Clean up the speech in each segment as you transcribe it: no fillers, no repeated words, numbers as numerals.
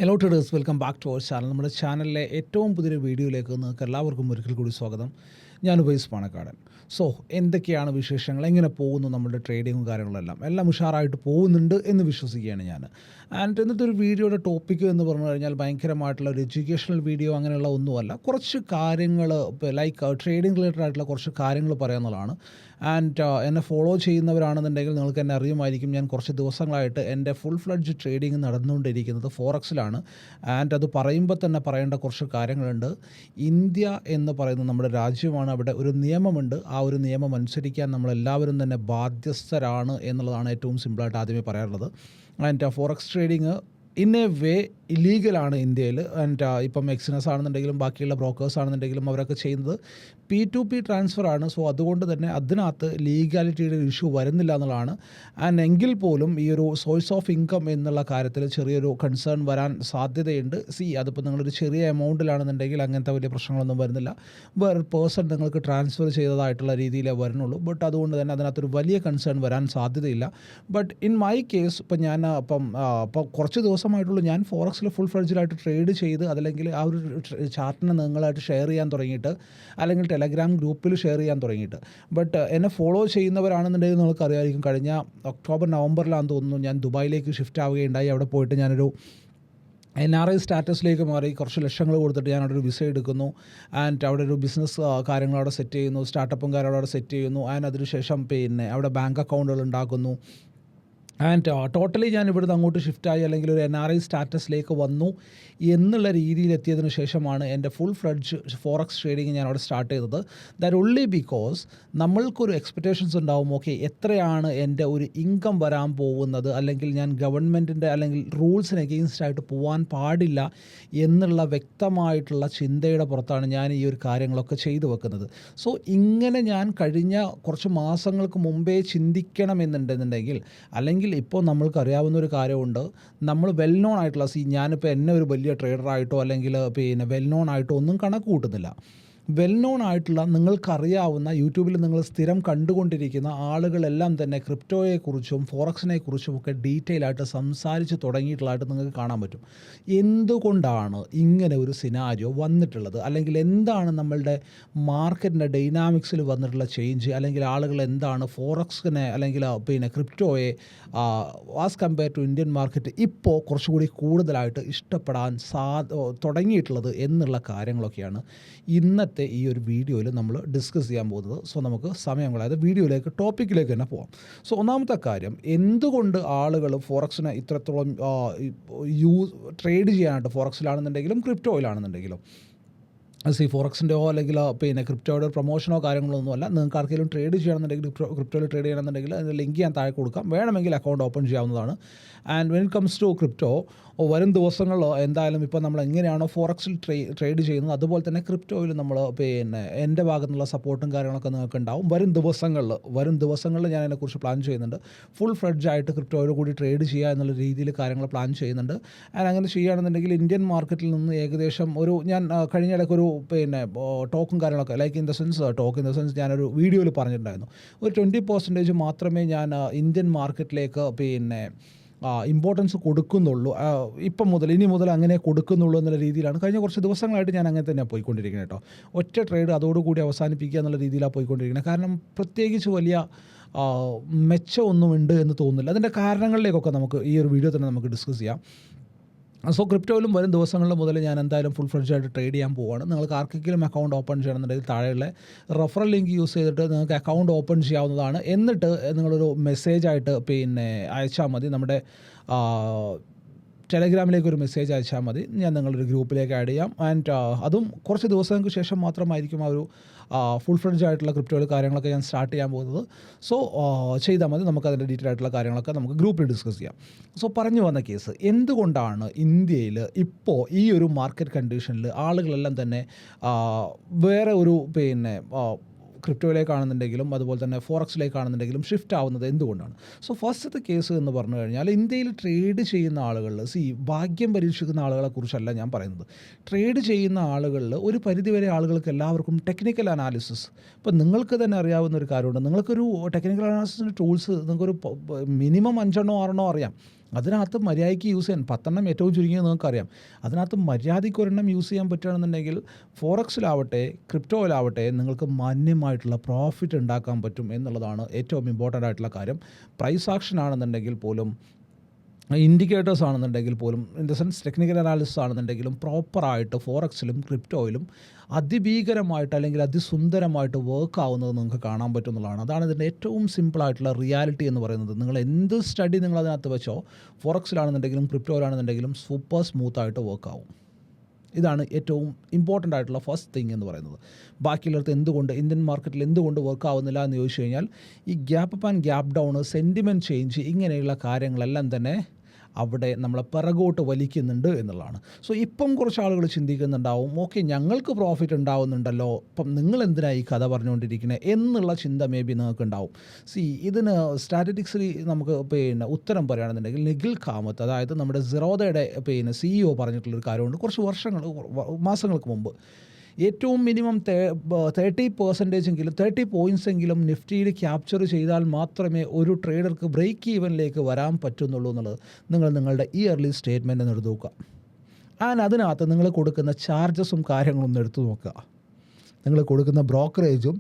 Hello traders, welcome back to our channel. നമ്മുടെ ചാനലിലെ ഏറ്റവും പുതിയൊരു വീഡിയോയിലേക്ക് നിങ്ങൾക്ക് എല്ലാവർക്കും ഒരിക്കൽ കൂടി സ്വാഗതം. ഞാൻ ഉപേസ് പാണക്കാടൻ. സോ എന്തൊക്കെയാണ് വിശേഷങ്ങൾ, എങ്ങനെ പോകുന്നു നമ്മുടെ ട്രേഡിങ്ങും കാര്യങ്ങളെല്ലാം എല്ലാം ഉഷാറായിട്ട് പോകുന്നുണ്ട് എന്ന് വിശ്വസിക്കുകയാണ് ഞാൻ. ആൻഡ് ഇന്നത്തെ ഒരു വീഡിയോയുടെ ടോപ്പിക്ക് എന്ന് പറഞ്ഞു കഴിഞ്ഞാൽ ഭയങ്കരമായിട്ടുള്ള ഒരു എഡ്യൂക്കേഷണൽ വീഡിയോ അങ്ങനെയുള്ള ഒന്നുമല്ല. കുറച്ച് കാര്യങ്ങൾ ലൈക്ക് ട്രേഡിംഗ് റിലേറ്റഡ് ആയിട്ടുള്ള കുറച്ച് കാര്യങ്ങൾ പറയാമെന്നുള്ളതാണ്. ആൻഡ് എന്നെ ഫോളോ ചെയ്യുന്നവരാണെന്നുണ്ടെങ്കിൽ നിങ്ങൾക്ക് എന്നെ അറിയുമായിരിക്കും. ഞാൻ കുറച്ച് ദിവസങ്ങളായിട്ട് എൻ്റെ ഫുൾ ഫ്ലഡ്ജ് ട്രേഡിംഗ് നടന്നുകൊണ്ടിരിക്കുന്നത് ഫോറക്സിലാണ്. ആൻഡ് അത് പറയുമ്പോൾ തന്നെ പറയേണ്ട കുറച്ച് കാര്യങ്ങളുണ്ട്. ഇന്ത്യ എന്ന് പറയുന്നത് നമ്മുടെ രാജ്യമാണ്. അവിടെ ഒരു നിയമമുണ്ട്. ആ ഒരു നിയമം അനുസരിക്കാൻ നമ്മളെല്ലാവരും തന്നെ ബാധ്യസ്ഥരാണ് എന്നുള്ളതാണ് ഏറ്റവും സിമ്പിളായിട്ട് ആദ്യമേ പറയാറുള്ളത്. And forex trading in a way ഇല്ലീഗലാണ് ഇന്ത്യയിൽ. ആൻഡ് ഇപ്പം എക്സിനസ് ആണെന്നുണ്ടെങ്കിലും ബാക്കിയുള്ള ബ്രോക്കേഴ്സ് ആണെന്നുണ്ടെങ്കിലും അവരൊക്കെ ചെയ്യുന്നത് P2P ട്രാൻസ്ഫറാണ്. സോ അതുകൊണ്ട് തന്നെ അതിനകത്ത് ലീഗാലിറ്റിയുടെ ഒരു ഇഷ്യൂ വരുന്നില്ല എന്നുള്ളതാണ്. ആൻഡ് എങ്കിൽ പോലും ഈ ഒരു സോഴ്സ് ഓഫ് ഇൻകം എന്നുള്ള കാര്യത്തിൽ ചെറിയൊരു കൺസേൺ വരാൻ സാധ്യതയുണ്ട്. അതിപ്പോൾ നിങ്ങളൊരു ചെറിയ എമൗണ്ടിലാണെന്നുണ്ടെങ്കിൽ അങ്ങനത്തെ വലിയ പ്രശ്നങ്ങളൊന്നും വരുന്നില്ല. വേറെ പേഴ്സൺ നിങ്ങൾക്ക് ട്രാൻസ്ഫർ ചെയ്തതായിട്ടുള്ള രീതിയിലേ വരുന്നുള്ളൂ. ബട്ട് അതുകൊണ്ട് തന്നെ അതിനകത്തൊരു വലിയ കൺസേൺ വരാൻ സാധ്യതയില്ല. ബട്ട് ഇൻ മൈ കേസ് ഇപ്പം ഞാൻ കുറച്ച് ദിവസമായിട്ടുള്ളൂ ഞാൻ ഫോറക്സിൽ ഫുൾ ഫ്ലഡ്ജിലായിട്ട് ട്രേഡ് ചെയ്ത്, അതല്ലെങ്കിൽ ആ ഒരു ചാർട്ടിനെ നിങ്ങളായിട്ട് ഷെയർ ചെയ്യാൻ തുടങ്ങിയിട്ട്, അല്ലെങ്കിൽ ടെലഗ്രാം ഗ്രൂപ്പിൽ ഷെയർ ചെയ്യാൻ തുടങ്ങിയിട്ട്. ബട്ട് എന്നെ ഫോളോ ചെയ്യുന്നവരാണെന്നുണ്ടെങ്കിൽ നിങ്ങൾക്ക് അറിയാമായിരിക്കും, കഴിഞ്ഞ ഒക്ടോബർ നവംബറിലാണെന്ന് തോന്നുന്നു ഞാൻ ദുബായിലേക്ക് ഷിഫ്റ്റ് ആവുകയുണ്ടായി. അവിടെ പോയിട്ട് ഞാനൊരു NRI സ്റ്റാറ്റസിലേക്ക് മാറി. കുറച്ച് ലക്ഷങ്ങൾ കൊടുത്തിട്ട് ഞാൻ അവിടെ ഒരു വിസ എടുക്കുന്നു. ആൻഡ് അവിടെ ഒരു ബിസിനസ് കാര്യങ്ങൾ അവിടെ സെറ്റ് ചെയ്യുന്നു, സ്റ്റാർട്ടപ്പും കാര്യങ്ങളും അവിടെ സെറ്റ് ചെയ്യുന്നു. ആൻഡ് അതിനുശേഷം അവിടെ ബാങ്ക് അക്കൗണ്ടുകൾ ഉണ്ടാക്കുന്നു. ആൻഡ് ടോട്ടലി ഞാൻ ഇവിടുന്ന് അങ്ങോട്ട് ഷിഫ്റ്റായി, അല്ലെങ്കിൽ ഒരു NRI സ്റ്റാറ്റസിലേക്ക് വന്നു എന്നുള്ള രീതിയിലെത്തിയതിനു ശേഷമാണ് എൻ്റെ ഫുൾ ഫ്ലഡ്ജ് ഫോറക്സ് ട്രേഡിങ് ഞാൻ അവിടെ സ്റ്റാർട്ട് ചെയ്തത്. ദാറ്റ് ഓൺലി ബിക്കോസ് നമ്മൾക്കൊരു എക്സ്പെക്റ്റേഷൻസ് ഉണ്ടാവും. ഓക്കെ, എത്രയാണ് എൻ്റെ ഒരു ഇൻകം വരാൻ പോകുന്നത്, അല്ലെങ്കിൽ ഞാൻ ഗവൺമെൻറ്റിൻ്റെ അല്ലെങ്കിൽ റൂൾസിന് എഗെയിൻസ്റ്റ് ആയിട്ട് പോകാൻ പാടില്ല എന്നുള്ള വ്യക്തമായിട്ടുള്ള ചിന്തയുടെ പുറത്താണ് ഞാൻ ഈ ഒരു കാര്യങ്ങളൊക്കെ ചെയ്തു വെക്കുന്നത്. സോ ഇങ്ങനെ ഞാൻ കഴിഞ്ഞ കുറച്ച് മാസങ്ങൾക്ക് മുമ്പേ ചിന്തിക്കണമെന്നുണ്ടെന്നുണ്ടെങ്കിൽ, അല്ലെങ്കിൽ ഇപ്പോൾ നമ്മൾക്കറിയാവുന്ന ഒരു കാര്യമുണ്ട്. നമ്മൾ വെൽ നോൺ ആയിട്ടുള്ള ഞാനിപ്പോൾ എന്നെ ഒരു വലിയ ട്രേഡറായിട്ടോ അല്ലെങ്കിൽ വെൽ നോൺ ആയിട്ടോ ഒന്നും കണക്ക് കൂട്ടുന്നില്ല. വെൽ നോൺ ആയിട്ടുള്ള നിങ്ങൾക്കറിയാവുന്ന യൂട്യൂബിൽ നിങ്ങൾ സ്ഥിരം കണ്ടുകൊണ്ടിരിക്കുന്ന ആളുകളെല്ലാം തന്നെ ക്രിപ്റ്റോയെക്കുറിച്ചും ഫോറക്സിനെക്കുറിച്ചും ഒക്കെ ഡീറ്റെയിൽ ആയിട്ട് സംസാരിച്ച് തുടങ്ങിയിട്ടുള്ളതായിട്ട് നിങ്ങൾക്ക് കാണാൻ പറ്റും. എന്തുകൊണ്ടാണ് ഇങ്ങനെ ഒരു സിനാരിയോ വന്നിട്ടുള്ളത്, അല്ലെങ്കിൽ എന്താണ് നമ്മളുടെ മാർക്കറ്റിൻ്റെ ഡൈനാമിക്സിൽ വന്നിട്ടുള്ള ചേഞ്ച്, അല്ലെങ്കിൽ ആളുകൾ എന്താണ് ഫോറക്സിനെ അല്ലെങ്കിൽ ക്രിപ്റ്റോയെ as compare to Indian market ഇപ്പോൾ കുറച്ചുകൂടി കൂടുതലായിട്ട് ഇഷ്ടപ്പെടാൻ തുടങ്ങിയിട്ടുള്ളത് എന്നുള്ള കാര്യങ്ങളൊക്കെയാണ് ഇന്നത്തെ ഈ ഒരു വീഡിയോയിൽ നമ്മൾ ഡിസ്കസ് ചെയ്യാൻ പോകുന്നത്. സോ നമുക്ക് സമയം കളയാതെ വീഡിയോയിലേക്ക് ടോപ്പിക്കിലേക്ക് തന്നെ പോകാം. സോ ഒന്നാമത്തെ കാര്യം, എന്തുകൊണ്ട് ആളുകൾ ഫോറക്സിനെ ഇത്രത്തോളം ട്രേഡ് ചെയ്യാനായിട്ട്, ഫോറക്സിലാണെന്നുണ്ടെങ്കിലും ക്രിപ്റ്റോയിലാണെന്നുണ്ടെങ്കിലും, ഫോറക്സിൻ്റെയോ അല്ലെങ്കിൽ ക്രിപ്റ്റോയുടെ പ്രൊമോഷനോ കാര്യങ്ങളൊന്നുമല്ല. നിങ്ങൾക്ക് ആർക്കെങ്കിലും ട്രേഡ് ചെയ്യണമെന്നുണ്ടെങ്കിൽ, ക്രിപ്റ്റോയിൽ ട്രേഡ് ചെയ്യണമെന്നുണ്ടെങ്കിൽ അതിൻ്റെ ലിങ്ക് ഞാൻ താഴെ കൊടുക്കാം. വേണമെങ്കിൽ അക്കൗണ്ട് ഓപ്പൺ ചെയ്യാവുന്നതാണ്. And when it comes to crypto, വരും ദിവസങ്ങളിൽ എന്തായാലും ഇപ്പോൾ നമ്മൾ എങ്ങനെയാണോ ഫോറക്സിൽ ട്രേഡ് ചെയ്യുന്നത്, അതുപോലെ തന്നെ ക്രിപ്റ്റോയിൽ നമ്മൾ എൻ്റെ ഭാഗത്തുനിന്നുള്ള സപ്പോർട്ടും കാര്യങ്ങളൊക്കെ നിങ്ങൾക്ക് ഉണ്ടാവും. വരും ദിവസങ്ങളിൽ ഞാൻ അതിനെക്കുറിച്ച് പ്ലാൻ ചെയ്യുന്നുണ്ട്. ഫുൾ ഫ്ലഡ്ജായിട്ട് ക്രിപ്റ്റോയിൽ കൂടി ട്രേഡ് ചെയ്യുക എന്നുള്ള രീതിയിൽ കാര്യങ്ങൾ പ്ലാൻ ചെയ്യുന്നുണ്ട്. ആൻഡ് അങ്ങനെ ചെയ്യുകയാണെന്നുണ്ടെങ്കിൽ ഇന്ത്യൻ മാർക്കറ്റിൽ നിന്ന് ഏകദേശം ഞാൻ കഴിഞ്ഞ ഇടയ്ക്ക് ഒരു ടോക്കും കാര്യങ്ങളൊക്കെ ലൈക്ക് ഇൻ ദ സെൻസ് ഞാനൊരു വീഡിയോയിൽ പറഞ്ഞിട്ടുണ്ടായിരുന്നു. ഒരു 20% മാത്രമേ ഞാൻ ഇന്ത്യൻ മാർക്കറ്റിലേക്ക് ഇമ്പോർട്ടൻസ് കൊടുക്കുന്നുള്ളൂ. ഇനി മുതൽ അങ്ങനെ കൊടുക്കുന്നുള്ളൂ എന്നുള്ള രീതിയിലാണ് കഴിഞ്ഞ കുറച്ച് ദിവസങ്ങളായിട്ട് ഞാൻ അങ്ങനെ തന്നെയാണ് പോയിക്കൊണ്ടിരിക്കുന്നത് കേട്ടോ. ഒറ്റ ട്രേഡ് അതോടുകൂടി അവസാനിപ്പിക്കുക എന്നുള്ള രീതിയിലാണ് പോയിക്കൊണ്ടിരിക്കുന്നത്. കാരണം പ്രത്യേകിച്ച് വലിയ മെച്ചമൊന്നുമുണ്ട് എന്ന് തോന്നുന്നില്ല. അതിൻ്റെ കാരണങ്ങളിലേക്കൊക്കെ നമുക്ക് ഈ ഒരു വീഡിയോ തന്നെ നമുക്ക് ഡിസ്കസ് ചെയ്യാം. സോ ക്രിപ്റ്റോയിലും വരും ദിവസങ്ങളിൽ മുതൽ ഞാൻ എന്തായാലും ഫുൾ ഫ്ലഡ്ജായിട്ട് ട്രേഡ് ചെയ്യാൻ പോവുകയാണ്. നിങ്ങൾക്ക് ആർക്കെങ്കിലും അക്കൗണ്ട് ഓപ്പൺ ചെയ്യണമെന്നുണ്ടെങ്കിൽ താഴെയുള്ള റെഫറൽ ലിങ്ക് യൂസ് ചെയ്തിട്ട് നിങ്ങൾക്ക് അക്കൗണ്ട് ഓപ്പൺ ചെയ്യാവുന്നതാണ്. എന്നിട്ട് നിങ്ങളൊരു മെസ്സേജായിട്ട് അയച്ചാൽ മതി. നമ്മുടെ ടെലഗ്രാമിലേക്ക് ഒരു മെസ്സേജ് അയച്ചാൽ മതി. ഞാൻ നിങ്ങളൊരു ഗ്രൂപ്പിലേക്ക് ആഡ് ചെയ്യാം. ആൻഡ് അതും കുറച്ച് ദിവസങ്ങൾക്ക് ശേഷം മാത്രമായിരിക്കും ആ ഒരു ഫുൾ ഫ്ലഡ്ജ് ആയിട്ടുള്ള ക്രിപ്റ്റോയിൽ കാര്യങ്ങളൊക്കെ ഞാൻ സ്റ്റാർട്ട് ചെയ്യാൻ പോകുന്നത്. സോ ചെയ്താൽ മതി. നമുക്കതിൻ്റെ ഡീറ്റെയിൽ ആയിട്ടുള്ള കാര്യങ്ങളൊക്കെ നമുക്ക് ഗ്രൂപ്പിൽ ഡിസ്കസ് ചെയ്യാം. സോ പറഞ്ഞു വന്ന കേസ്, എന്തുകൊണ്ടാണ് ഇന്ത്യയിൽ ഇപ്പോൾ ഈ ഒരു മാർക്കറ്റ് കണ്ടീഷനിൽ ആളുകളെല്ലാം തന്നെ വേറെ ഒരു ക്രിപ്റ്റോയിലേക്കാണെന്നുണ്ടെങ്കിലും അതുപോലെ തന്നെ ഫോറക്സിലേക്കാണെന്നുണ്ടെങ്കിലും ഷിഫ്റ്റ് ആവുന്നത് എന്തുകൊണ്ടാണ്? സോ ഫസ്റ്റത്തെ കേസ് എന്ന് പറഞ്ഞു കഴിഞ്ഞാൽ, ഇന്ത്യയിൽ ട്രേഡ് ചെയ്യുന്ന ആളുകളിൽ ഭാഗ്യം പരീക്ഷിക്കുന്ന ആളുകളെക്കുറിച്ചല്ല ഞാൻ പറയുന്നത്. ട്രേഡ് ചെയ്യുന്ന ആളുകളിൽ ഒരു പരിധിവരെ ആളുകൾക്ക് എല്ലാവർക്കും ടെക്നിക്കൽ അനാലിസിസ്, ഇപ്പോൾ നിങ്ങൾക്ക് തന്നെ അറിയാവുന്ന ഒരു കാര്യമുണ്ട്. നിങ്ങൾക്കൊരു ടെക്നിക്കൽ അനാലിസിസിൻ്റെ ടൂൾസ് നിങ്ങൾക്കൊരു മിനിമം 5 6 അറിയാം. അതിനകത്ത് മര്യാദയ്ക്ക് യൂസ് ചെയ്യാൻ 10 ഏറ്റവും ചുരുങ്ങിയത് നിങ്ങൾക്കറിയാം. അതിനകത്ത് മര്യാദയ്ക്ക് ഒരെണ്ണം യൂസ് ചെയ്യാൻ പറ്റുകയാണെന്നുണ്ടെങ്കിൽ ഫോറക്സിലാവട്ടെ ക്രിപ്റ്റോയിലാവട്ടെ നിങ്ങൾക്ക് മാന്യമായിട്ടുള്ള പ്രോഫിറ്റ് ഉണ്ടാക്കാൻ പറ്റും എന്നുള്ളതാണ് ഏറ്റവും ഇമ്പോർട്ടൻ്റ് ആയിട്ടുള്ള കാര്യം. പ്രൈസ് ആക്ഷൻ ആണെന്നുണ്ടെങ്കിൽ പോലും, ഇൻഡിക്കേറ്റേഴ്സ് ആണെന്നുണ്ടെങ്കിൽ പോലും, in the sense technical analysis ആണെന്നുണ്ടെങ്കിലും പ്രോപ്പറായിട്ട് ഫോറക്സിലും ക്രിപ്റ്റോയിലും അതിഭീകരമായിട്ട് അല്ലെങ്കിൽ അതിസുന്ദരമായിട്ട് വർക്ക് ആവുന്നത് നിങ്ങൾക്ക് കാണാൻ പറ്റുന്നതാണ്. അതാണ് ഇതിൻ്റെ ഏറ്റവും സിമ്പിളായിട്ടുള്ള റിയാലിറ്റി എന്ന് പറയുന്നത്. നിങ്ങൾ എന്ത് സ്റ്റഡി നിങ്ങൾ അതിനകത്ത് വെച്ചോ, ഫോറക്സിലാണെന്നുണ്ടെങ്കിലും ക്രിപ്റ്റോയിലാണെന്നുണ്ടെങ്കിലും സൂപ്പർ സ്മൂത്തായിട്ട് വർക്ക് ആവും. ഇതാണ് ഏറ്റവും ഇമ്പോർട്ടൻ്റ് ആയിട്ടുള്ള ഫസ്റ്റ് തിങ് എന്ന് പറയുന്നത്. ബാക്കിയുള്ളടത്ത് എന്തുകൊണ്ട് ഇന്ത്യൻ മാർക്കറ്റിൽ എന്തുകൊണ്ട് വർക്ക് ആവുന്നില്ല എന്ന് ചോദിച്ചു കഴിഞ്ഞാൽ ഈ gap up and gap down, sentiment change, ഇങ്ങനെയുള്ള കാര്യങ്ങളെല്ലാം തന്നെ അവിടെ നമ്മളെ പിറകോട്ട് വലിക്കുന്നുണ്ട് എന്നുള്ളതാണ്. സോ ഇപ്പം കുറച്ച് ആളുകൾ ചിന്തിക്കുന്നുണ്ടാവും, ഓക്കെ ഞങ്ങൾക്ക് പ്രോഫിറ്റ് ഉണ്ടാവുന്നുണ്ടല്ലോ, ഇപ്പം നിങ്ങൾ എന്തിനാണ് ഈ കഥ പറഞ്ഞുകൊണ്ടിരിക്കുന്നത് എന്നുള്ള ചിന്ത മേ ബി നിങ്ങൾക്ക് ഉണ്ടാവും. ഇതിന് സ്റ്റാറ്റിസ്റ്റിക്സിൽ നമുക്ക് ഉത്തരം പറയുകയാണെന്നുണ്ടെങ്കിൽ നിഖിൽ കാമത്ത്, അതായത് നമ്മുടെ സിറോദയുടെ CEO പറഞ്ഞിട്ടുള്ളൊരു കാര്യമുണ്ട്. കുറച്ച് മാസങ്ങൾക്ക് മുമ്പ് ഏറ്റവും മിനിമം 30 പോയിൻറ്റ്സ് എങ്കിലും നിഫ്റ്റിയിൽ ക്യാപ്ചർ ചെയ്താൽ മാത്രമേ ഒരു ട്രേഡർക്ക് ബ്രേക്ക് ഈവനിലേക്ക് വരാൻ പറ്റുന്നുള്ളൂ എന്നുള്ളത് നിങ്ങളുടെ ഇയർലി സ്റ്റേറ്റ്മെൻറ്റ് ഒന്ന് എടുത്ത് നോക്കുക. അതിനകത്ത് നിങ്ങൾ കൊടുക്കുന്ന ചാർജസും കാര്യങ്ങളും ഒന്ന് എടുത്തു നോക്കുക. നിങ്ങൾ കൊടുക്കുന്ന ബ്രോക്കറേജും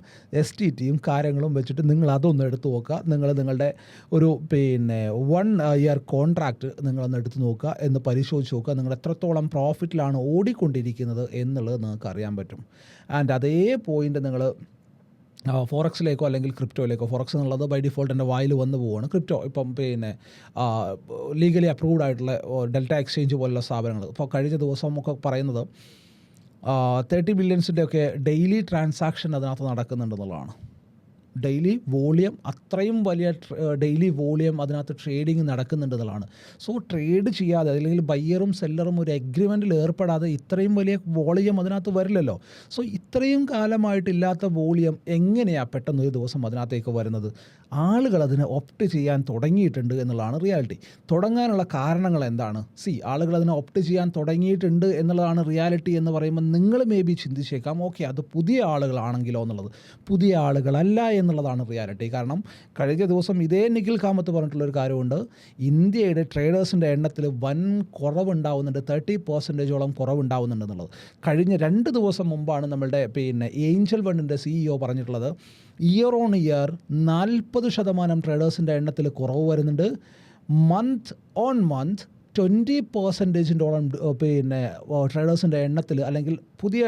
STTയും കാര്യങ്ങളും വെച്ചിട്ട് നിങ്ങൾ അതൊന്ന് എടുത്ത് നോക്കുക. നിങ്ങളുടെ ഒരു 1 ഇയർ കോൺട്രാക്റ്റ് നിങ്ങളൊന്ന് എടുത്ത് നോക്കുക, എന്ന് പരിശോധിച്ച് നോക്കുക. നിങ്ങൾ എത്രത്തോളം പ്രോഫിറ്റിലാണ് ഓടിക്കൊണ്ടിരിക്കുന്നത് എന്നുള്ളത് നിങ്ങൾക്ക് അറിയാൻ പറ്റും. അതേ പോയിൻ്റ് നിങ്ങൾ ഫോറക്സിലേക്കോ അല്ലെങ്കിൽ ക്രിപ്റ്റോയിലേക്കോ, ഫോറക്സ് എന്നുള്ളത് ബൈ ഡിഫോൾട്ട് എൻ്റെ വായിൽ വന്ന് പോവുകയാണ്. ക്രിപ്റ്റോ ഇപ്പം ലീഗലി അപ്രൂവ്ഡ് ആയിട്ടുള്ള ഡെൽറ്റ എക്സ്ചേഞ്ച് പോലുള്ള സ്ഥാപനങ്ങൾ ഇപ്പോൾ കഴിഞ്ഞ ദിവസമൊക്കെ പറയുന്നത് 30 ബില്യൺസിൻ്റെ ഒക്കെ ഡെയിലി ട്രാൻസാക്ഷൻ അതിനകത്ത് നടക്കുന്നുണ്ടെന്നുള്ളതാണ്. ഡെയിലി വോളിയം, അത്രയും വലിയ ഡെയിലി വോളിയം അതിനകത്ത് ട്രേഡിങ് നടക്കുന്നുണ്ടെന്നുള്ളതാണ്. സോ ട്രേഡ് ചെയ്യാതെ അല്ലെങ്കിൽ ബയ്യറും സെല്ലറും ഒരു എഗ്രിമെൻറ്റിൽ ഏർപ്പെടാതെ ഇത്രയും വലിയ വോളിയം അതിനകത്ത് വരില്ലല്ലോ. സോ ഇത്രയും കാലമായിട്ടില്ലാത്ത വോളിയം എങ്ങനെയാണ് പെട്ടെന്ന് ഒരു ദിവസം അതിനകത്തേക്ക് വരുന്നത്? ആളുകൾ അതിനെ ഓപ്റ്റ് ചെയ്യാൻ തുടങ്ങിയിട്ടുണ്ട് എന്നുള്ളതാണ് റിയാലിറ്റി. തുടങ്ങാനുള്ള കാരണങ്ങൾ എന്താണ്? ആളുകൾ അതിനെ ഓപ്റ്റ് ചെയ്യാൻ തുടങ്ങിയിട്ടുണ്ട് എന്നുള്ളതാണ് റിയാലിറ്റി എന്ന് പറയുമ്പോൾ നിങ്ങൾ മേ ബി ചിന്തിച്ചേക്കാം, ഓക്കെ അത് പുതിയ ആളുകളാണെങ്കിലോ എന്നുള്ളത്. പുതിയ ആളുകളല്ല എന്നുള്ളതാണ് റിയാലിറ്റി. കാരണം കഴിഞ്ഞ ദിവസം ഇതേ നിഖിൽ കാമത്ത് പറഞ്ഞിട്ടുള്ളൊരു കാര്യമുണ്ട്, ഇന്ത്യയുടെ ട്രേഡേഴ്സിൻ്റെ എണ്ണത്തിൽ വൻ കുറവുണ്ടാവുന്നുണ്ട്, 30% കുറവുണ്ടാവുന്നുണ്ട് എന്നുള്ളത്. കഴിഞ്ഞ 2 ദിവസം മുമ്പാണ് നമ്മളുടെ ഏഞ്ചൽ വണ്ണിൻ്റെ CEO പറഞ്ഞിട്ടുള്ളത്, ഇയർ ഓൺ ഇയർ 40% ട്രേഡേഴ്സിൻ്റെ എണ്ണത്തിൽ കുറവ് വരുന്നുണ്ട്. മന്ത് ഓൺ മന്ത് 20%-ഓളം ട്രേഡേഴ്സിൻ്റെ എണ്ണത്തിൽ, അല്ലെങ്കിൽ പുതിയ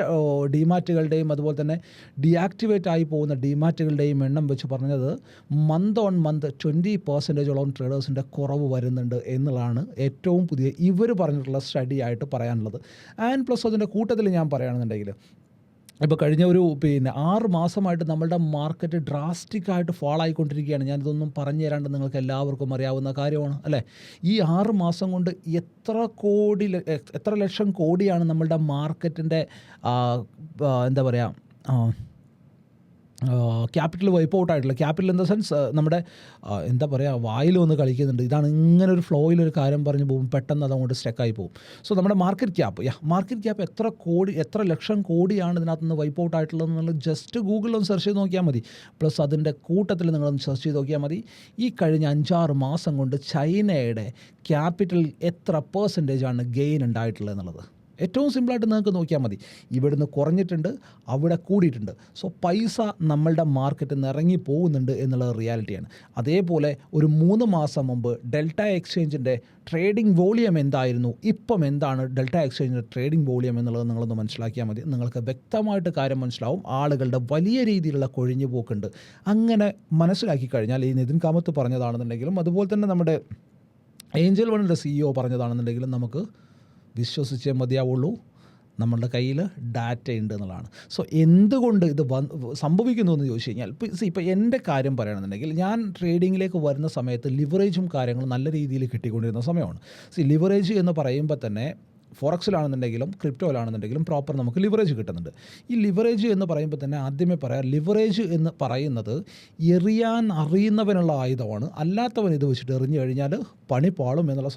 ഡിമാറ്റുകളുടെയും അതുപോലെ തന്നെ ഡീആക്ടിവേറ്റ് ആയി പോകുന്ന ഡിമാറ്റുകളുടെയും എണ്ണം വെച്ച് പറഞ്ഞത് മന്ത് ഓൺ മന്ത് 20%-ഓളം ട്രേഡേഴ്സിൻ്റെ കുറവ് വരുന്നുണ്ട് എന്നുള്ളതാണ് ഏറ്റവും പുതിയ ഇവർ പറഞ്ഞിട്ടുള്ള സ്റ്റഡി ആയിട്ട് പറയാനുള്ളത്. പ്ലസ് അതിൻ്റെ കൂട്ടത്തിൽ ഞാൻ പറയുകയാണെന്നുണ്ടെങ്കിൽ ഇപ്പോൾ കഴിഞ്ഞ ഒരു 6 മാസമായിട്ട് നമ്മളുടെ മാർക്കറ്റ് ഡ്രാസ്റ്റിക്കായിട്ട് ഫാൾ ആയിക്കൊണ്ടിരിക്കുകയാണ്. ഞാനിതൊന്നും പറഞ്ഞു തരാണ്ട് നിങ്ങൾക്ക് എല്ലാവർക്കും അറിയാവുന്ന കാര്യമാണ് അല്ലേ. ഈ 6 മാസം കൊണ്ട് എത്ര ലക്ഷം കോടിയാണ് നമ്മളുടെ മാർക്കറ്റിൻ്റെ എന്താ പറയുക ക്യാപിറ്റൽ വൈപ്പ് ഔട്ട് ആയിട്ടുള്ള, ക്യാപിറ്റൽ ഇൻ ദ സെൻസ് നമ്മുടെ എന്താ പറയുക വായിൽ വന്ന് കളിക്കുന്നുണ്ട്. ഇതാണ് ഇങ്ങനെ ഒരു ഫ്ലോയിലൊരു കാര്യം പറഞ്ഞ് പോകും, പെട്ടെന്ന് അതങ്ങോട്ട് സ്റ്റക്കായി പോകും. സോ നമ്മുടെ മാർക്കറ്റ് ക്യാപ്പ് എത്ര ലക്ഷം കോടിയാണ് ഇതിനകത്ത് നിന്ന് വൈപ്പ് ഔട്ട് ആയിട്ടുള്ളത് എന്നുള്ളത് ജസ്റ്റ് ഗൂഗിളിലൊന്ന് സെർച്ച് ചെയ്ത് നോക്കിയാൽ മതി. പ്ലസ് അതിൻ്റെ കൂട്ടത്തിൽ നിങ്ങളൊന്ന് സെർച്ച് ചെയ്ത് നോക്കിയാൽ മതി. ഈ കഴിഞ്ഞ 5-6 മാസം കൊണ്ട് ചൈനയുടെ ക്യാപിറ്റൽ എത്ര % ഗെയിൻ ഉണ്ടായിട്ടുള്ളത് എന്നുള്ളത് ഏറ്റവും സിമ്പിളായിട്ട് നിങ്ങൾക്ക് നോക്കിയാൽ മതി. ഇവിടുന്ന് കുറഞ്ഞിട്ടുണ്ട്, അവിടെ കൂടിയിട്ടുണ്ട്. സോ പൈസ നമ്മളുടെ മാർക്കറ്റിൽ നിന്ന് ഇറങ്ങി പോകുന്നുണ്ട് എന്നുള്ളത് റിയാലിറ്റിയാണ്. അതേപോലെ ഒരു 3 മാസം മുമ്പ് ഡെൽറ്റ എക്സ്ചേഞ്ചിൻ്റെ ട്രേഡിംഗ് വോളിയം എന്തായിരുന്നു, ഇപ്പം എന്താണ് ഡെൽറ്റ എക്സ്ചേഞ്ചിൻ്റെ ട്രേഡിംഗ് വോളിയം എന്നുള്ളത് നിങ്ങളൊന്ന് മനസ്സിലാക്കിയാൽ മതി. നിങ്ങൾക്ക് വ്യക്തമായിട്ട് കാര്യം മനസ്സിലാവും. ആളുകളുടെ വലിയ രീതിയിലുള്ള കൊഴിഞ്ഞു പോക്കുണ്ട്. അങ്ങനെ മനസ്സിലാക്കി കഴിഞ്ഞാൽ ഈ നിതിൻ കാമത്ത് പറഞ്ഞതാണെന്നുണ്ടെങ്കിലും അതുപോലെ തന്നെ നമ്മുടെ ഏഞ്ചൽ വണ്ണിൻ്റെ CEO പറഞ്ഞതാണെന്നുണ്ടെങ്കിലും നമുക്ക് വിശ്വസിച്ചേ മതിയാവുള്ളൂ. നമ്മളുടെ കയ്യിൽ ഡാറ്റ ഉണ്ട് എന്നുള്ളതാണ്. സോ എന്തുകൊണ്ട് ഇത് സംഭവിക്കുന്നു എന്ന് ചോദിച്ചു കഴിഞ്ഞാൽ, ഇപ്പോൾ എൻ്റെ കാര്യം പറയുകയാണെന്നുണ്ടെങ്കിൽ ഞാൻ ട്രേഡിങ്ങിലേക്ക് വരുന്ന സമയത്ത് ലിവറേജും കാര്യങ്ങളും നല്ല രീതിയിൽ കിട്ടിക്കൊണ്ടിരുന്ന സമയമാണ്. ലിവറേജ് എന്ന് പറയുമ്പോൾ തന്നെ ഫോറക്സിലാണെന്നുണ്ടെങ്കിലും ക്രിപ്റ്റോയിലാണെന്നുണ്ടെങ്കിലും പ്രോപ്പർ നമുക്ക് ലിവറേജ് കിട്ടുന്നുണ്ട്. ഈ ലിവറേജ് എന്ന് പറയുമ്പോൾ തന്നെ ആദ്യമേ പറയാം, ലിവറേജ് എന്ന് പറയുന്നത് എറിയാൻ അറിയുന്നവനുള്ള ആയുധമാണ്. അല്ലാത്തവൻ ഇത് വെച്ചിട്ട് എറിഞ്ഞു കഴിഞ്ഞാൽ പണി പാളും എന്നുള്ള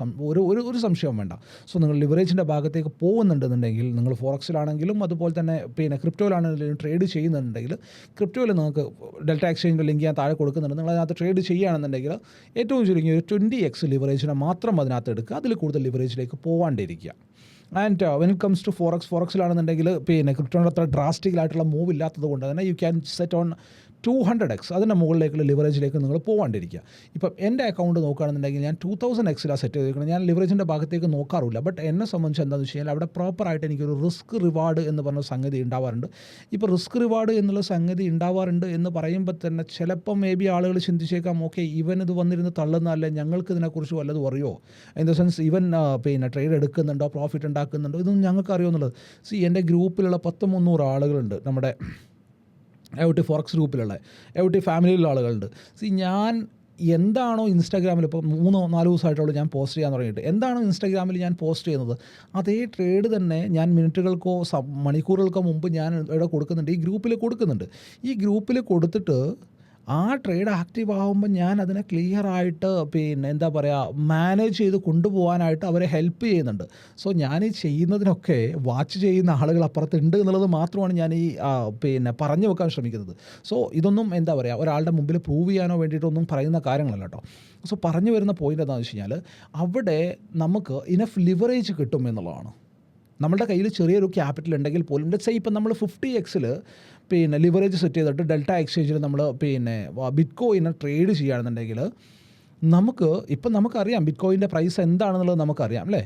ഒരു സംശയവും വേണ്ട. സോ നിങ്ങൾ ലിവറേജിൻ്റെ ഭാഗത്തേക്ക് പോകുന്നുണ്ടെന്നുണ്ടെങ്കിൽ, നിങ്ങൾ ഫോറക്സിലാണെങ്കിലും അതുപോലെ തന്നെ ക്രിപ്റ്റോയിലാണെങ്കിലും ട്രേഡ് ചെയ്യുന്നുണ്ടെങ്കിൽ, ക്രിപ്റ്റോയിൽ നിങ്ങൾക്ക് ഡെൽറ്റ എക്സ്ചേഞ്ചിൽ ലിങ്ക് ഞാൻ താഴെ കൊടുക്കുന്നുണ്ട്. നിങ്ങൾ അതിനകത്ത് ട്രേഡ് ചെയ്യുകയാണെന്നുണ്ടെങ്കിൽ ഏറ്റവും ചുരുങ്ങിയ ഒരു 20x ലിവറേജിനെ മാത്രം അതിനകത്ത് എടുക്കുക, അതിൽ കൂടുതൽ ലിവറേജിലേക്ക് പോകാണ്ടിരിക്കുക. And when it comes to ഫോറക്സിലാണെന്നുണ്ടെങ്കിൽ ക്രിപ്റ്റോയുടെ അത്ര ഡ്രാസ്റ്റിക്കലായിട്ടുള്ള മൂവ് ഇല്ലാത്തത് കൊണ്ട് തന്നെ you can set on 200x, അതിൻ്റെ മുകളിലേക്കുള്ള ലിവറേജിലേക്ക് നിങ്ങൾ പോകാണ്ടിരിക്കുക. ഇപ്പം എൻ്റെ അക്കൗണ്ട് നോക്കുകയാണെന്നുണ്ടെങ്കിൽ ഞാൻ 2000x സെറ്റ് ചെയ്തിരിക്കുന്നത്. ഞാൻ ലിവറേജിൻ്റെ ഭാഗത്തേക്ക് നോക്കാറില്ല. ബട്ട് എന്നെ സംബന്ധിച്ച് എന്താണെന്ന് വെച്ച് കഴിഞ്ഞാൽ അവിടെ പ്രോപ്പറായിട്ട് എനിക്കൊരു റിസ്ക് റിവാർഡ് എന്ന് പറഞ്ഞ സംഗതി ഉണ്ടാവാറുണ്ട്. ഇപ്പോൾ റിസ്ക് റിവാർഡ് എന്നുള്ള സംഗതി ഉണ്ടാവാറുണ്ട് എന്ന് പറയുമ്പോൾ തന്നെ ചിലപ്പം മേ ബി ആളുകൾ ചിന്തിച്ചേക്കാം, ഓക്കെ ഇവൻ ഇത് വന്നിരുന്ന് തള്ളുന്നതല്ലേ, ഞങ്ങൾക്ക് ഇതിനെക്കുറിച്ച് വല്ലതും അറിയോ, ഇൻ ദ സെൻസ് ഇവൻ ട്രേഡ് എടുക്കുന്നുണ്ടോ, പ്രോഫിറ്റ് ഉണ്ടാക്കുന്നുണ്ടോ, ഇതൊന്നും ഞങ്ങൾക്ക് അറിയുമെന്നുള്ളത്. എൻ്റെ ഗ്രൂപ്പിലുള്ള 100-300 ആളുകളുണ്ട്, നമ്മുടെ എവിടി ഫോറക്സ് ഗ്രൂപ്പിലുള്ള എവിടി ഫാമിലിയിലുള്ള ആളുകളുണ്ട്. ഞാൻ എന്താണോ ഇൻസ്റ്റാഗ്രാമിൽ ഇപ്പോൾ 3-4 ദിവസമായിട്ടുള്ളൂ ഞാൻ പോസ്റ്റ് ചെയ്യാൻ തുടങ്ങിയിട്ട്, എന്താണോ ഇൻസ്റ്റാഗ്രാമിൽ ഞാൻ പോസ്റ്റ് ചെയ്യുന്നത് അതേ ട്രേഡ് തന്നെ ഞാൻ മിനിറ്റുകൾക്കോ മണിക്കൂറുകൾക്കോ മുമ്പ് ഞാൻ ഇവിടെ കൊടുക്കുന്നുണ്ട്, ഈ ഗ്രൂപ്പിൽ കൊടുക്കുന്നുണ്ട്. ഈ ഗ്രൂപ്പിൽ കൊടുത്തിട്ട് ആ ട്രേഡ് ആക്റ്റീവ് ആകുമ്പോൾ ഞാൻ അതിനെ ക്ലിയറായിട്ട് എന്താ പറയുക മാനേജ് ചെയ്ത് കൊണ്ടുപോകാനായിട്ട് അവരെ ഹെൽപ്പ് ചെയ്യുന്നുണ്ട്. സോ ഞാൻ ഈ ചെയ്യുന്നതിനൊക്കെ വാച്ച് ചെയ്യുന്ന ആളുകൾ അപ്പുറത്തുണ്ട് എന്നുള്ളത് മാത്രമാണ് ഞാൻ ഈ പറഞ്ഞു വെക്കാൻ ശ്രമിക്കുന്നത്. സോ ഇതൊന്നും എന്താ പറയുക ഒരാളുടെ മുമ്പിൽ പ്രൂവ് ചെയ്യാനോ വേണ്ടിയിട്ടൊന്നും പറയുന്ന കാര്യങ്ങളല്ല കേട്ടോ. സോ പറഞ്ഞു വരുന്ന പോയിൻ്റ് എന്താണെന്ന് വെച്ച് കഴിഞ്ഞാൽ അവിടെ നമുക്ക് ഇനഫ് ലിവറേജ് കിട്ടും എന്നുള്ളതാണ്. നമ്മളുടെ കയ്യിൽ ചെറിയൊരു ക്യാപിറ്റൽ ഉണ്ടെങ്കിൽ പോലും, ലെറ്റ്സ് സേ ഇപ്പം നമ്മൾ 50x ലിവറേജ് സെറ്റ് ചെയ്തിട്ട് ഡെൽറ്റ എക്സ്ചേഞ്ചിൽ നമ്മൾ ബിറ്റ് കോയിനെ ട്രേഡ് ചെയ്യുകയാണെന്നുണ്ടെങ്കിൽ നമുക്കറിയാം ബിറ്റ് കോയിൻ്റെ പ്രൈസ് എന്താണെന്നുള്ളത് നമുക്കറിയാം അല്ലേ.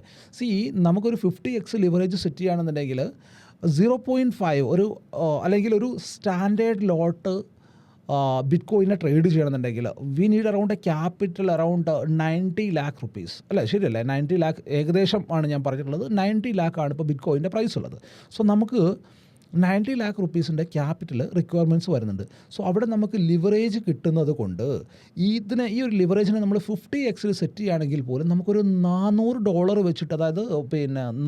നമുക്കൊരു 50x ലിവറേജ് സെറ്റ് ചെയ്യുകയാണെന്നുണ്ടെങ്കിൽ 0.5 അല്ലെങ്കിൽ ഒരു സ്റ്റാൻഡേർഡ് ലോട്ട് ബിറ്റ് കോയിനെ ട്രേഡ് ചെയ്യണമെന്നുണ്ടെങ്കിൽ we need around A capital around 90 lakh rupees അല്ലേ, ശരിയല്ലേ? 90 lakh ഏകദേശം ആണ് ഞാൻ പറഞ്ഞിട്ടുള്ളത്. 90 lakh ആണ് ഇപ്പോൾ ബിറ്റ് കോയിൻ്റെ പ്രൈസ് ഉള്ളത്. സോ നമുക്ക് 90 lakh rupeesൻ്റെ ക്യാപിറ്റൽ റിക്വയർമെൻറ്റ്സ് വരുന്നുണ്ട്. സോ അവിടെ നമുക്ക് ലിവറേജ് കിട്ടുന്നത് കൊണ്ട് ഈ ഒരു ലിവറേജിനെ നമ്മൾ 50x സെറ്റ് ചെയ്യുകയാണെങ്കിൽ പോലും നമുക്കൊരു $400 വെച്ചിട്ട്, അതായത്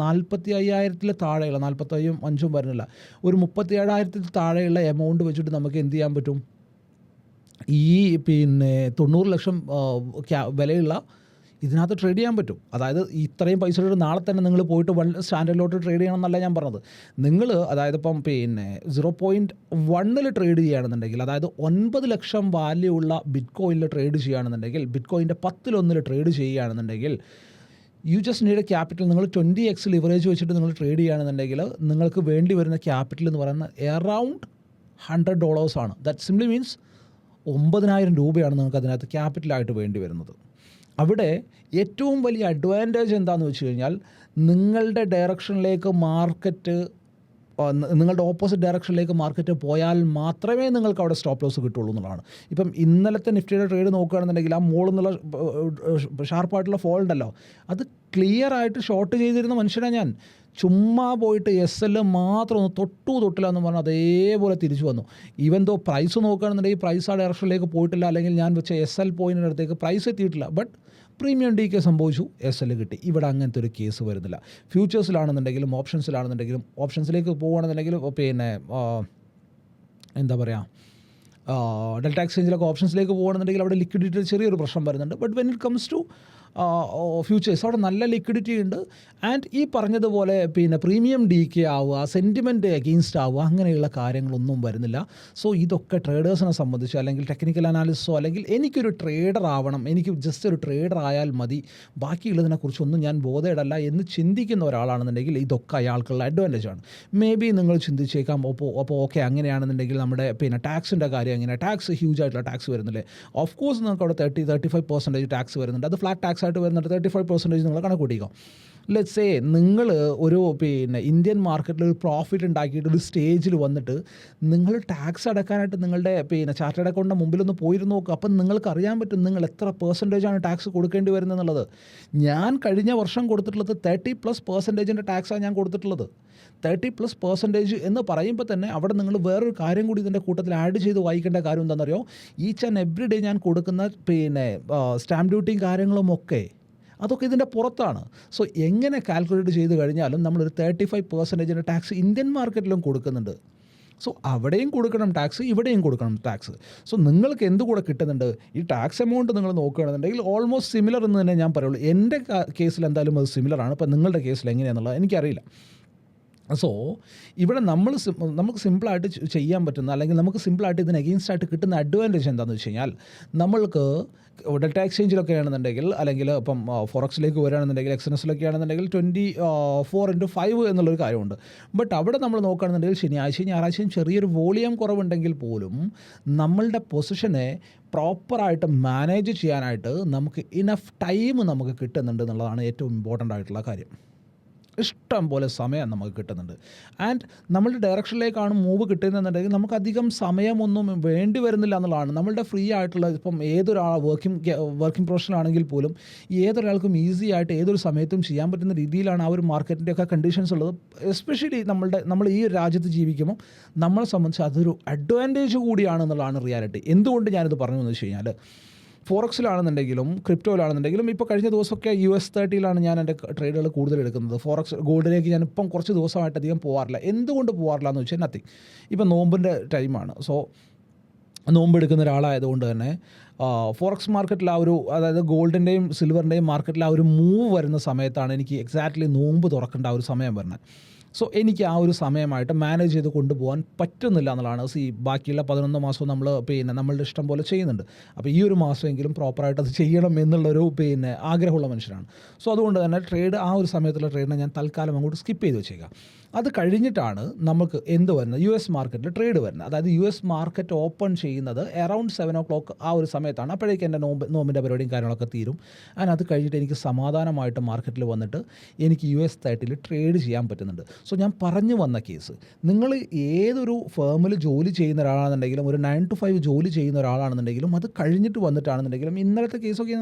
45,000 താഴെയുള്ള 45,000 വരുന്നില്ല, ഒരു 37,000 താഴെയുള്ള എമൗണ്ട് വെച്ചിട്ട് നമുക്ക് എന്ത് ചെയ്യാൻ പറ്റും? ഈ 90 ലക്ഷം വിലയുള്ള ഇതിനകത്ത് ട്രേഡ് ചെയ്യാൻ പറ്റും. അതായത് ഇത്രയും പൈസ നാളെ തന്നെ നിങ്ങൾ പോയിട്ട് സ്റ്റാൻഡേർഡിലോട്ട് ട്രേഡ് ചെയ്യണം എന്നല്ല ഞാൻ പറഞ്ഞത്. നിങ്ങൾ അതായത് ഇപ്പം 0.1 ട്രേഡ് ചെയ്യുകയാണെന്നുണ്ടെങ്കിൽ, അതായത് 9 ലക്ഷം വാല്യൂ ഉള്ള ബിറ്റ് കോയിനിൽ ട്രേഡ് ചെയ്യുകയാണെന്നുണ്ടെങ്കിൽ, ബിറ്റ് കോയിൻ്റെ 10-1 ട്രേഡ് ചെയ്യുകയാണെന്നുണ്ടെങ്കിൽ you just need A capital. നിങ്ങൾ 20x ലിവറേജ് വെച്ചിട്ട് നിങ്ങൾ ട്രേഡ് ചെയ്യുകയാണെന്നുണ്ടെങ്കിൽ നിങ്ങൾക്ക് വേണ്ടി വരുന്ന ക്യാപിറ്റൽ എന്ന് പറയുന്നത് അറൗണ്ട് $100 ആണ്. ദാറ്റ് സിംപ്ലി മീൻസ് 9,000 രൂപയാണ് നിങ്ങൾക്ക് അതിനകത്ത് ക്യാപിറ്റലായിട്ട് വേണ്ടി വരുന്നത്. അവിടെ ഏറ്റവും വലിയ അഡ്വാൻറ്റേജ് എന്താണെന്ന് വെച്ച് കഴിഞ്ഞാൽ, നിങ്ങളുടെ ഡയറക്ഷനിലേക്ക് മാർക്കറ്റ്, നിങ്ങളുടെ ഓപ്പോസിറ്റ് ഡയറക്ഷനിലേക്ക് മാർക്കറ്റ് പോയാൽ മാത്രമേ നിങ്ങൾക്ക് അവിടെ സ്റ്റോപ്പ് ലോസ് കിട്ടുള്ളൂ എന്നുള്ളതാണ്. ഇപ്പം ഇന്നലത്തെ നിഫ്റ്റിയുടെ ട്രേഡ് നോക്കുകയാണെന്നുണ്ടെങ്കിൽ ആ മോളിൽ നിന്നുള്ള ഷാർപ്പായിട്ടുള്ള ഫോൾ ഉണ്ടല്ലോ, അത് ക്ലിയർ ആയിട്ട് ഷോർട്ട് ചെയ്തിരുന്ന മനുഷ്യനാണ് ഞാൻ. ചുമ്മാ പോയിട്ട് SL മാത്രം ഒന്ന് തൊട്ടില്ല എന്ന് പറഞ്ഞാൽ അതേപോലെ തിരിച്ചു വന്നു. ഈവൻ ദോ പ്രൈസ് നോക്കുകയാണെന്നുണ്ടെങ്കിൽ പ്രൈസ് ആ ഡയറക്ഷനിലേക്ക് പോയിട്ടില്ല, അല്ലെങ്കിൽ ഞാൻ വെച്ച SL പോയിൻറ്റിൻ്റെ അടുത്തേക്ക് പ്രൈസ് എത്തിയിട്ടില്ല. ബട്ട് പ്രീമിയം DK സംഭവിച്ചു, SL കിട്ടി. ഇവിടെ അങ്ങനത്തെ ഒരു കേസ് വരുന്നില്ല. ഫ്യൂച്ചേഴ്സിലാണെന്നുണ്ടെങ്കിലും ഓപ്ഷൻസിലാണെന്നുണ്ടെങ്കിലും, ഓപ്ഷൻസിലേക്ക് പോകുകയാണെന്നുണ്ടെങ്കിലും എന്താ പറയുക, ഡെൽറ്റ എക്സ്ചേഞ്ചിലൊക്കെ ഓപ്ഷൻസിലേക്ക് പോകുകയാണെന്നുണ്ടെങ്കിൽ അവിടെ ലിക്വിഡിറ്റി ചെറിയൊരു പ്രശ്നം വരുന്നുണ്ട്. But when it comes to futures അവിടെ നല്ല ലിക്വിഡിറ്റി ഉണ്ട്. ആൻഡ് ഈ പറഞ്ഞതുപോലെ പ്രീമിയം DK ആവുക, സെൻറ്റിമെൻറ്റ് അഗെയിൻസ്റ്റ് ആവുക, അങ്ങനെയുള്ള കാര്യങ്ങളൊന്നും വരുന്നില്ല. സോ ഇതൊക്കെ ട്രേഡേഴ്സിനെ സംബന്ധിച്ച്, അല്ലെങ്കിൽ ടെക്നിക്കൽ അനാലിസിസോ, അല്ലെങ്കിൽ എനിക്കൊരു ട്രേഡർ ആവണം, എനിക്ക് ജസ്റ്റ് ഒരു ട്രേഡർ ആയാൽ മതി, ബാക്കിയുള്ളതിനെക്കുറിച്ചൊന്നും ഞാൻ ബോധേഡല്ല എന്ന് ചിന്തിക്കുന്ന ഒരാളാണെന്നുണ്ടെങ്കിൽ ഇതൊക്കെ അയാൾക്കുള്ള അഡ്വാൻറ്റേജ് ആണ്. മേ ബി നിങ്ങൾ ചിന്തിച്ചേക്കാം, അപ്പോൾ ഓക്കെ അങ്ങനെയാണെന്നുണ്ടെങ്കിൽ നമ്മുടെ ടാക്സിൻ്റെ കാര്യം എങ്ങനെ, ടാക്സ് ഹ്യൂജ് ആയിട്ടുള്ള ടാക്സ് വരുന്നില്ലേ? ഓഫ് കോഴ്സ് നിങ്ങൾക്ക് അവിടെ 30-35% ടാക്സ് വരുന്നുണ്ട്. അത് ഫ്ലാറ്റ് ടാക്സ് ആയിട്ട് വരുന്നുണ്ട്. 35% നിങ്ങൾ കണക്ക് കൂട്ടിക്കോ. ലെറ്റ്സ് സേ നിങ്ങൾ ഒരു ഇന്ത്യൻ മാർക്കറ്റിൽ ഒരു പ്രോഫിറ്റ് ഉണ്ടാക്കിയിട്ട് ഒരു സ്റ്റേജിൽ വന്നിട്ട് നിങ്ങൾ ടാക്സ് അടക്കാനായിട്ട് നിങ്ങളുടെ ചാർട്ടേഡ് അക്കൗണ്ടിൻ്റെ മുമ്പിലൊന്ന് പോയിരുന്നു നോക്കുക. അപ്പം നിങ്ങൾക്ക് അറിയാൻ പറ്റും നിങ്ങൾ എത്ര പെർസെൻറ്റേജാണ് ടാക്സ് കൊടുക്കേണ്ടി വരുന്നത് എന്നുള്ളത്. ഞാൻ കഴിഞ്ഞ വർഷം കൊടുത്തിട്ടുള്ളത് 30+% ടാക്സാണ് ഞാൻ കൊടുത്തിട്ടുള്ളത്. 30+% എന്ന് പറയുമ്പോൾ തന്നെ അവിടെ നിങ്ങൾ വേറൊരു കാര്യം കൂടി ഇതിൻ്റെ കൂട്ടത്തിൽ ആഡ് ചെയ്ത് വായിക്കേണ്ട കാര്യം എന്താണെന്നറിയോ? ഈച്ച് ആൻഡ് എവറി ഡേ ഞാൻ കൊടുക്കുന്ന സ്റ്റാമ്പ് ഡ്യൂട്ടിയും കാര്യങ്ങളുമൊക്കെ അതൊക്കെ ഇതിൻ്റെ പുറത്താണ്. സോ എങ്ങനെ കാൽക്കുലേറ്റ് ചെയ്ത് കഴിഞ്ഞാലും നമ്മളൊരു 35% ടാക്സ് ഇന്ത്യൻ മാർക്കറ്റിലും കൊടുക്കുന്നുണ്ട്. സോ അവിടെയും കൊടുക്കണം ടാക്സ്, ഇവിടെയും കൊടുക്കണം ടാക്സ്. സോ നിങ്ങൾക്ക് എന്തുകൂടെ കിട്ടുന്നുണ്ട്? ഈ ടാക്സ് എമൗണ്ട് നിങ്ങൾ നോക്കുകയാണെന്നുണ്ടെങ്കിൽ ഓൾമോസ്റ്റ് സിമിലർ എന്ന് തന്നെ ഞാൻ പറയുള്ളൂ. എൻ്റെ കേസിൽ എന്തായാലും അത് സിമിലറാണ്. ഇപ്പം നിങ്ങളുടെ കേസിൽ എങ്ങനെയാണെന്നുള്ളത് എനിക്കറിയില്ല. സോ ഇവിടെ നമുക്ക് സിമ്പിളായിട്ട് ചെയ്യാൻ പറ്റുന്ന, അല്ലെങ്കിൽ നമുക്ക് സിമ്പിളായിട്ട് ഇതിന് എഗെയിൻസ്റ്റ് ആയിട്ട് കിട്ടുന്ന അഡ്വാൻറ്റേജ് എന്താണെന്ന് വെച്ച് കഴിഞ്ഞാൽ, നമ്മൾക്ക് ഡെൽറ്റ എക്സ്ചേഞ്ചിലൊക്കെ ആണെന്നുണ്ടെങ്കിൽ, അല്ലെങ്കിൽ ഇപ്പം ഫോറക്സിലേക്ക് വരികയാണെന്നുണ്ടെങ്കിൽ, എക്സ്എൻഎസിലൊക്കെ ആണെന്നുണ്ടെങ്കിൽ 24/5 എന്നുള്ളൊരു കാര്യമുണ്ട്. ബട്ട് അവിടെ നമ്മൾ നോക്കുകയാണെന്നുണ്ടെങ്കിൽ ശനിയാഴ്ചയും ഞായറാഴ്ചയും ചെറിയൊരു വോളിയം കുറവുണ്ടെങ്കിൽ പോലും നമ്മളുടെ പൊസിഷനെ പ്രോപ്പറായിട്ട് മാനേജ് ചെയ്യാനായിട്ട് നമുക്ക് ഇനഫ് ടൈം നമുക്ക് കിട്ടുന്നുണ്ട് എന്നുള്ളതാണ് ഏറ്റവും ഇമ്പോർട്ടൻ്റ് ആയിട്ടുള്ള കാര്യം. ഇഷ്ടം പോലെ സമയം നമുക്ക് കിട്ടുന്നുണ്ട്. ആൻഡ് നമ്മളുടെ ഡയറക്ഷനിലേക്കാണ് മൂവ് കിട്ടുന്നതെന്നുണ്ടെങ്കിൽ നമുക്കധികം സമയമൊന്നും വേണ്ടി വരുന്നില്ല എന്നുള്ളതാണ്. നമ്മളുടെ ഫ്രീ ആയിട്ടുള്ള, ഇപ്പം ഏതൊരാൾ വർക്കിംഗ് പ്രൊഫഷണൽ ആണെങ്കിൽ പോലും ഏതൊരാൾക്കും ഈസി ആയിട്ട് ഏതൊരു സമയത്തും ചെയ്യാൻ പറ്റുന്ന രീതിയിലാണ് ആ ഒരു മാർക്കറ്റിൻ്റെയൊക്കെ കണ്ടീഷൻസ് ഉള്ളത്. എസ്പെഷ്യലി നമ്മൾ ഈ ഒരു രാജ്യത്ത് ജീവിക്കുമ്പോൾ നമ്മളെ സംബന്ധിച്ച് അതൊരു അഡ്വാൻറ്റേജ് കൂടിയാണ് എന്നുള്ളതാണ് റിയാലിറ്റി. എന്തുകൊണ്ട് ഞാനിത് പറഞ്ഞു എന്ന് വെച്ച് കഴിഞ്ഞാൽ, ഫോറക്സിലാണെന്നുണ്ടെങ്കിലും ക്രിപ്റ്റോയിലാണെന്നുണ്ടെങ്കിലും ഇപ്പോൾ കഴിഞ്ഞ ദിവസമൊക്കെ US30 ഞാൻ എൻ്റെ ട്രേഡുകൾ കൂടുതൽ എടുക്കുന്നത്. ഫോറക്സ് ഗോൾഡിലേക്ക് ഞാൻ ഇപ്പം കുറച്ച് ദിവസമായിട്ട് അധികം പോകാറില്ല. എന്തുകൊണ്ട് പോകാറില്ല എന്ന് വെച്ചാൽ നത്തിങ്, ഇപ്പം നോമ്പിൻ്റെ ടൈമാണ്. സോ നോമ്പ് എടുക്കുന്ന ഒരാളായതുകൊണ്ട് തന്നെ ഫോറക്സ് മാർക്കറ്റിൽ അതായത് ഗോൾഡിൻ്റെയും സിൽവറിൻ്റെയും മാർക്കറ്റിൽ ആ ഒരു മൂവ് വരുന്ന സമയത്താണ് എനിക്ക് എക്സാക്ട്ലി നോമ്പ് തുറക്കേണ്ട ആ ഒരു സമയം വരുന്നത്. സോ എനിക്ക് ആ ഒരു സമയമായിട്ട് മാനേജ് ചെയ്ത് കൊണ്ടുപോകാൻ പറ്റുന്നില്ല എന്നുള്ളതാണ്. ബാക്കിയുള്ള 11 മാസവും നമ്മളുടെ ഇഷ്ടം പോലെ ചെയ്യുന്നുണ്ട്. അപ്പോൾ ഈ ഒരു മാസമെങ്കിലും പ്രോപ്പറായിട്ട് അത് ചെയ്യണം എന്നുള്ളൊരു ആഗ്രഹമുള്ള മനുഷ്യനാണ്. സോ അതുകൊണ്ട് തന്നെ ആ ഒരു സമയത്തുള്ള ട്രേഡിനെ ഞാൻ തൽക്കാലം അങ്ങോട്ട് സ്കിപ്പ് ചെയ്ത് വെച്ചേക്കാം. അത് കഴിഞ്ഞിട്ടാണ് നമുക്ക് എന്ത് വരുന്നത്, US മാർക്കറ്റിൽ ട്രേഡ് വരുന്നത്. അതായത് US മാർക്കറ്റ് ഓപ്പൺ ചെയ്യുന്നത് അറൗണ്ട് 7 o'clock ആ ഒരു സമയത്താണ്. അപ്പോഴേക്കും എൻ്റെ നോമ്പിൻ്റെ പരിപാടിയും കാര്യങ്ങളൊക്കെ തീരും. ആൻഡ് അത് കഴിഞ്ഞിട്ട് എനിക്ക് സമാധാനമായിട്ട് മാർക്കറ്റിൽ വന്നിട്ട് എനിക്ക് US30 ട്രേഡ് ചെയ്യാൻ പറ്റുന്നുണ്ട്. സോ ഞാൻ പറഞ്ഞു വന്ന കേസ്, നിങ്ങൾ ഏതൊരു ഫേമിൽ ജോലി ചെയ്യുന്ന ഒരാളാണെന്നുണ്ടെങ്കിലും, ഒരു 9 to 5 ജോലി ചെയ്യുന്ന ഒരാളാണെന്നുണ്ടെങ്കിലും, അത് കഴിഞ്ഞിട്ട് വന്നിട്ടാണെന്നുണ്ടെങ്കിലും, ഇന്നലത്തെ കേസൊക്കെ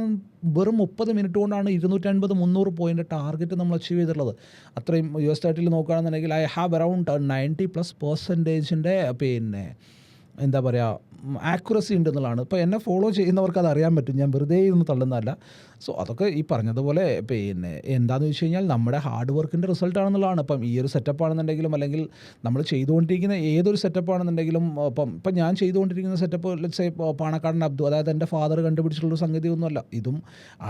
വെറും 30 മിനിറ്റ് കൊണ്ടാണ് 250-300 പോയിൻ്റ് ടാർഗറ്റ് നമ്മൾ അച്ചീവ് ചെയ്തിട്ടുള്ളത്. അത്രയും US30 നോക്കുകയാണെന്നുണ്ടെങ്കിൽ ഐ ഹാവ് അറൗണ്ട് 90+% എന്താ പറയുക, ആക്യുറസി ഉണ്ടെന്നുള്ളതാണ്. ഇപ്പോൾ എന്നെ ഫോളോ ചെയ്യുന്നവർക്ക് അത് അറിയാൻ പറ്റും, ഞാൻ വെറുതെ ഇരുന്ന് തള്ളുന്നതല്ല. സോ അതൊക്കെ ഈ പറഞ്ഞതുപോലെ എന്താണെന്ന് വെച്ച് കഴിഞ്ഞാൽ നമ്മുടെ ഹാർഡ് വർക്കിൻ്റെ റിസൾട്ട് ആണെന്നുള്ളതാണ്. ഇപ്പം ഈ ഒരു സെറ്റപ്പ് ആണെന്നുണ്ടെങ്കിലും, അല്ലെങ്കിൽ നമ്മൾ ചെയ്തുകൊണ്ടിരിക്കുന്ന ഏതൊരു സെറ്റപ്പ് ആണെന്നുണ്ടെങ്കിലും, ഇപ്പം ഞാൻ ചെയ്തുകൊണ്ടിരിക്കുന്ന സെറ്റപ്പ് ലെറ്റ്സ് പാണക്കാടൻ അബ്ദു, അതായത് എൻ്റെ ഫാദർ കണ്ടുപിടിച്ചിട്ടുള്ളൊരു സംഗതിയൊന്നുമല്ല. ഇതും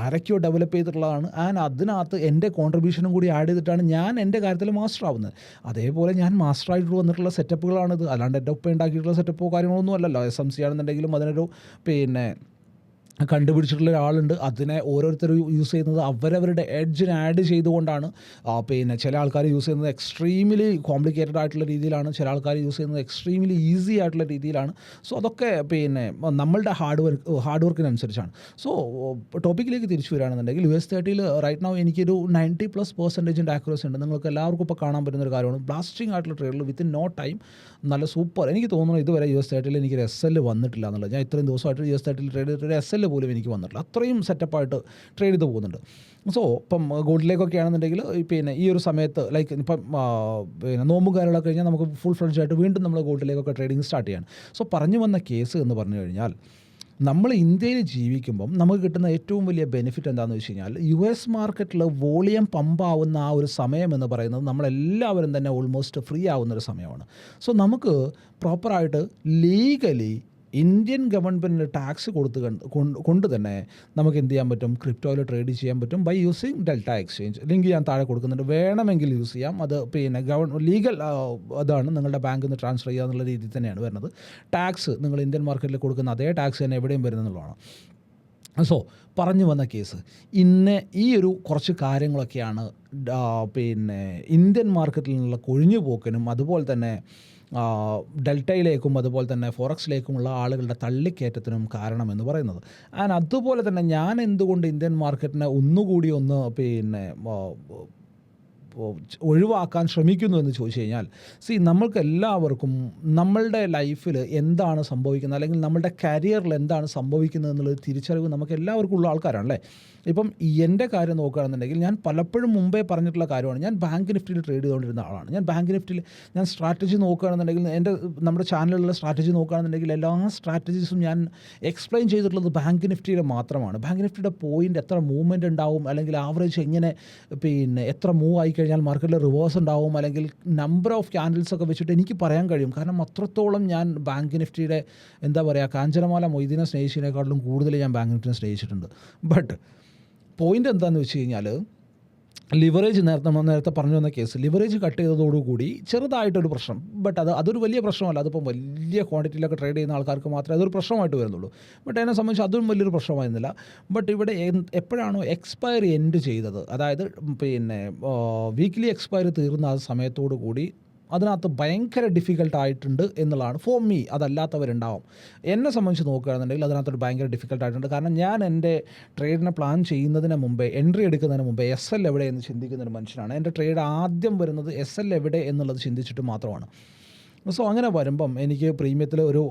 ആരൊക്കെയോ ഡെവലപ്പ് ചെയ്തിട്ടുള്ളതാണ്. ആൻഡ് അതിനകത്ത് എൻ്റെ കോൺട്രിബ്യൂഷനും കൂടി ആഡ് ചെയ്തിട്ടാണ് ഞാൻ എൻ്റെ കാര്യത്തിൽ മാസ്റ്റർ ആവുന്നത്. അതേപോലെ ഞാൻ മാസ്റ്ററായിട്ട് വന്നിട്ടുള്ള സെറ്റപ്പുകളാണിത്. അല്ലാണ്ട് എൻ്റെ ഒപ്പം ഉണ്ടാക്കിയിട്ടുള്ള സെറ്റപ്പോ കാര്യങ്ങളൊന്നും അല്ലല്ലോ. SMC ആണെന്നുണ്ടെങ്കിലും അതിനൊരു കണ്ടുപിടിച്ചിട്ടുള്ള ഒരാളുണ്ട്. അതിനെ ഓരോരുത്തർ യൂസ് ചെയ്യുന്നത് അവരവരുടെ എഡ്ജിന് ആഡ് ചെയ്തുകൊണ്ടാണ്. ചില ആൾക്കാർ യൂസ് ചെയ്യുന്നത് എക്സ്ട്രീംലി കോംപ്ലിക്കേറ്റഡ് ആയിട്ടുള്ള രീതിയിലാണ്, ചില ആൾക്കാർ യൂസ് ചെയ്യുന്നത് എക്സ്ട്രീംലി ഈസി ആയിട്ടുള്ള രീതിയിലാണ്. സോ അതൊക്കെ നമ്മളുടെ ഹാർഡ് വർക്കിനനുസരിച്ചാണ്. സോ ടോപ്പിക്കിലേക്ക് തിരിച്ചു വരികയാണെന്നുണ്ടെങ്കിൽ, US30 റൈറ്റ് നൗ എനിക്കൊരു 90+% ആക്യുറസി ഉണ്ട്. നിങ്ങൾക്ക് എല്ലാവർക്കും ഇപ്പോൾ കാണാൻ പറ്റുന്നൊരു കാര്യമാണ്. ബ്ലാസ്റ്റിംഗ് ആയിട്ടുള്ള ട്രേഡിൽ വിത്തിൻ നോ ടൈം നല്ല സൂപ്പർ. എനിക്ക് തോന്നുന്നു ഇതുവരെ US30 എനിക്കൊരു SL വന്നിട്ടില്ല എന്നുള്ളത്. ഞാൻ ഇത്രയും ദിവസമായിട്ട് US30 ട്രേഡ് ചെയ്തിട്ട് ഒരു SL പോലും എനിക്ക് വന്നിട്ടില്ല. അത്രയും സെറ്റപ്പായിട്ട് ട്രേഡ് ചെയ്ത് പോകുന്നുണ്ട്. സോ ഇപ്പം ഗോൾഡിലേക്കൊക്കെ ആണെന്നുണ്ടെങ്കിൽ ഈ ഒരു സമയത്ത് ഇപ്പം നോമ്പും കാര്യങ്ങളൊക്കെ കഴിഞ്ഞാൽ നമുക്ക് ഫുൾ ഫ്ലെഡ്ജ് ആയിട്ട് വീണ്ടും നമ്മൾ ഗോൾഡിലേക്കൊക്കെ ട്രേഡിങ് സ്റ്റാർട്ട് ചെയ്യണം. സോ പറഞ്ഞു വന്ന കേസ് എന്ന് പറഞ്ഞു കഴിഞ്ഞാൽ, നമ്മൾ ഇന്ത്യയിൽ ജീവിക്കുമ്പം നമുക്ക് കിട്ടുന്ന ഏറ്റവും വലിയ ബെനിഫിറ്റ് എന്താണെന്ന് വെച്ച് കഴിഞ്ഞാൽ, US മാർക്കറ്റിൽ വോളിയം പമ്പാവുന്ന ആ ഒരു സമയം എന്ന് പറയുന്നത് നമ്മളെല്ലാവരും തന്നെ ഓൾമോസ്റ്റ് ഫ്രീ ആവുന്നൊരു സമയമാണ്. സോ നമുക്ക് പ്രോപ്പറായിട്ട് ലീഗലി ഇന്ത്യൻ ഗവൺമെൻറ്റിന് ടാക്സ് കൊണ്ട് തന്നെ നമുക്ക് എന്ത് ചെയ്യാൻ പറ്റും, ക്രിപ്റ്റോയിൽ ട്രേഡ് ചെയ്യാൻ പറ്റും by using delta exchange. Link ഞാൻ താഴെ കൊടുക്കുന്നുണ്ട്, വേണമെങ്കിൽ യൂസ് ചെയ്യാം. അത് ലീഗൽ അതാണ്, നിങ്ങളുടെ ബാങ്കിൽ നിന്ന് ട്രാൻസ്ഫർ ചെയ്യുക എന്നുള്ള രീതിയിൽ തന്നെയാണ് വരുന്നത്. ടാക്സ് നിങ്ങൾ ഇന്ത്യൻ മാർക്കറ്റിൽ കൊടുക്കുന്ന അതേ ടാക്സ് തന്നെ എവിടെയും വരുന്നതെന്നുള്ളതാണ്. സോ പറഞ്ഞു വന്ന കേസ് ഈ ഒരു കുറച്ച് കാര്യങ്ങളൊക്കെയാണ് ഇന്ത്യൻ മാർക്കറ്റിൽ നിന്നുള്ള കൊഴിഞ്ഞുപോക്കിനും അതുപോലെ തന്നെ ഡെൽറ്റയിലേക്കും അതുപോലെ തന്നെ ഫോറക്സിലേക്കുമുള്ള ആളുകളുടെ തള്ളിക്കയറ്റത്തിനും കാരണമെന്ന് പറയുന്നത്. ആൻഡ് അതുപോലെ തന്നെ ഞാൻ എന്തുകൊണ്ട് ഇന്ത്യൻ മാർക്കറ്റിനെ ഒന്നുകൂടി ഒഴിവാക്കാൻ ശ്രമിക്കുന്നു എന്ന് ചോദിച്ചു കഴിഞ്ഞാൽ, നമ്മൾക്ക് എല്ലാവർക്കും നമ്മളുടെ ലൈഫിൽ എന്താണ് സംഭവിക്കുന്നത്, അല്ലെങ്കിൽ നമ്മളുടെ കരിയറിൽ എന്താണ് സംഭവിക്കുന്നത് എന്നുള്ളൊരു തിരിച്ചറിവ് നമുക്ക് എല്ലാവർക്കും ഉള്ള ആൾക്കാരാണല്ലേ. ഇപ്പം എൻ്റെ കാര്യം നോക്കുകയാണെന്നുണ്ടെങ്കിൽ, ഞാൻ പലപ്പോഴും മുമ്പേ പറഞ്ഞിട്ടുള്ള കാര്യമാണ്, ഞാൻ ബാങ്ക് നിഫ്റ്റിയിൽ ട്രേഡ് ചെയ്തുകൊണ്ടിരുന്ന ആളാണ്. ഞാൻ ബാങ്ക് നിഫ്റ്റിയിൽ ഞാൻ സ്ട്രാറ്റജി നോക്കുകയാണെന്നുണ്ടെങ്കിൽ, നമ്മുടെ ചാനലിലുള്ള സ്ട്രാറ്റജി നോക്കുകയാണെന്നുണ്ടെങ്കിൽ എല്ലാ സ്ട്രാറ്റജീസും ഞാൻ എക്സ്പ്ലെയിൻ ചെയ്തിട്ടുള്ളത് ബാങ്ക് നിഫ്റ്റിയിൽ മാത്രമാണ്. ബാങ്ക് നിഫ്റ്റിയുടെ പോയിൻ്റ് എത്ര മൂവ്മെൻറ്റ് ഉണ്ടാവും, അല്ലെങ്കിൽ ആവറേജ് എങ്ങനെ എത്ര മൂവ് ആയി കഴിഞ്ഞാൽ മാർക്കറ്റിൽ റിവേഴ്സ് ഉണ്ടാവും, അല്ലെങ്കിൽ നമ്പർ ഓഫ് ക്യാൻഡിൽസ് ഒക്കെ വെച്ചിട്ട് എനിക്ക് പറയാൻ കഴിയും. കാരണം അത്രത്തോളം ഞാൻ ബാങ്ക് നിഫ്റ്റിയുടെ കാഞ്ചനമാല മൊയ്തീനെ സ്നേഹിച്ചതിനേക്കാളും കൂടുതൽ ഞാൻ ബാങ്ക് നിഫ്റ്റിനെ സ്നേഹിച്ചിട്ടുണ്ട്. ബട്ട് പോയിൻ്റ് എന്താണെന്ന് വെച്ച് കഴിഞ്ഞാൽ, ലിവറേജ് നേരത്തെ പറഞ്ഞു വന്ന കേസ്, ലിവറേജ് കട്ട് ചെയ്തതോടുകൂടി ചെറുതായിട്ടൊരു പ്രശ്നം. ബട്ട് അതൊരു വലിയ പ്രശ്നമല്ല. അതിപ്പം വലിയ ക്വാണ്ടിറ്റിയിലൊക്കെ ട്രേഡ് ചെയ്യുന്ന ആൾക്കാർക്ക് മാത്രമേ അതൊരു പ്രശ്നമായിട്ട് വരുന്നുള്ളൂ. ബട്ട് എന്നെ സംബന്ധിച്ച് അതും വലിയൊരു പ്രശ്നമായിരുന്നില്ല. ബട്ട് ഇവിടെ എപ്പോഴാണോ എക്സ്പയറി എൻഡ് ചെയ്തത്, അതായത് വീക്ക്ലി എക്സ്പയറി തീർന്ന ആ സമയത്തോടു കൂടി അതിനകത്ത് ഭയങ്കര ഡിഫിക്കൽട്ടായിട്ടുണ്ട് എന്നുള്ളതാണ് ഫോർ മീ. അതല്ലാത്തവരുണ്ടാവും. എന്നെ സംബന്ധിച്ച് നോക്കുകയാണെന്നുണ്ടെങ്കിൽ അതിനകത്തൊരു ഭയങ്കര ഡിഫിക്കൽട്ടായിട്ടുണ്ട്. കാരണം ഞാൻ എൻ്റെ ട്രേഡിനെ പ്ലാൻ ചെയ്യുന്നതിന് മുമ്പേ, എൻട്രി എടുക്കുന്നതിന് മുമ്പേ SL എവിടെ എന്ന് ചിന്തിക്കുന്നൊരു മനുഷ്യനാണ്. എൻ്റെ ട്രേഡ് ആദ്യം വരുന്നത് SL എവിടെ എന്നുള്ളത് ചിന്തിച്ചിട്ട് മാത്രമാണ്. സോ അങ്ങനെ വരുമ്പം എനിക്ക് പ്രീമിയത്തിൽ ഒരു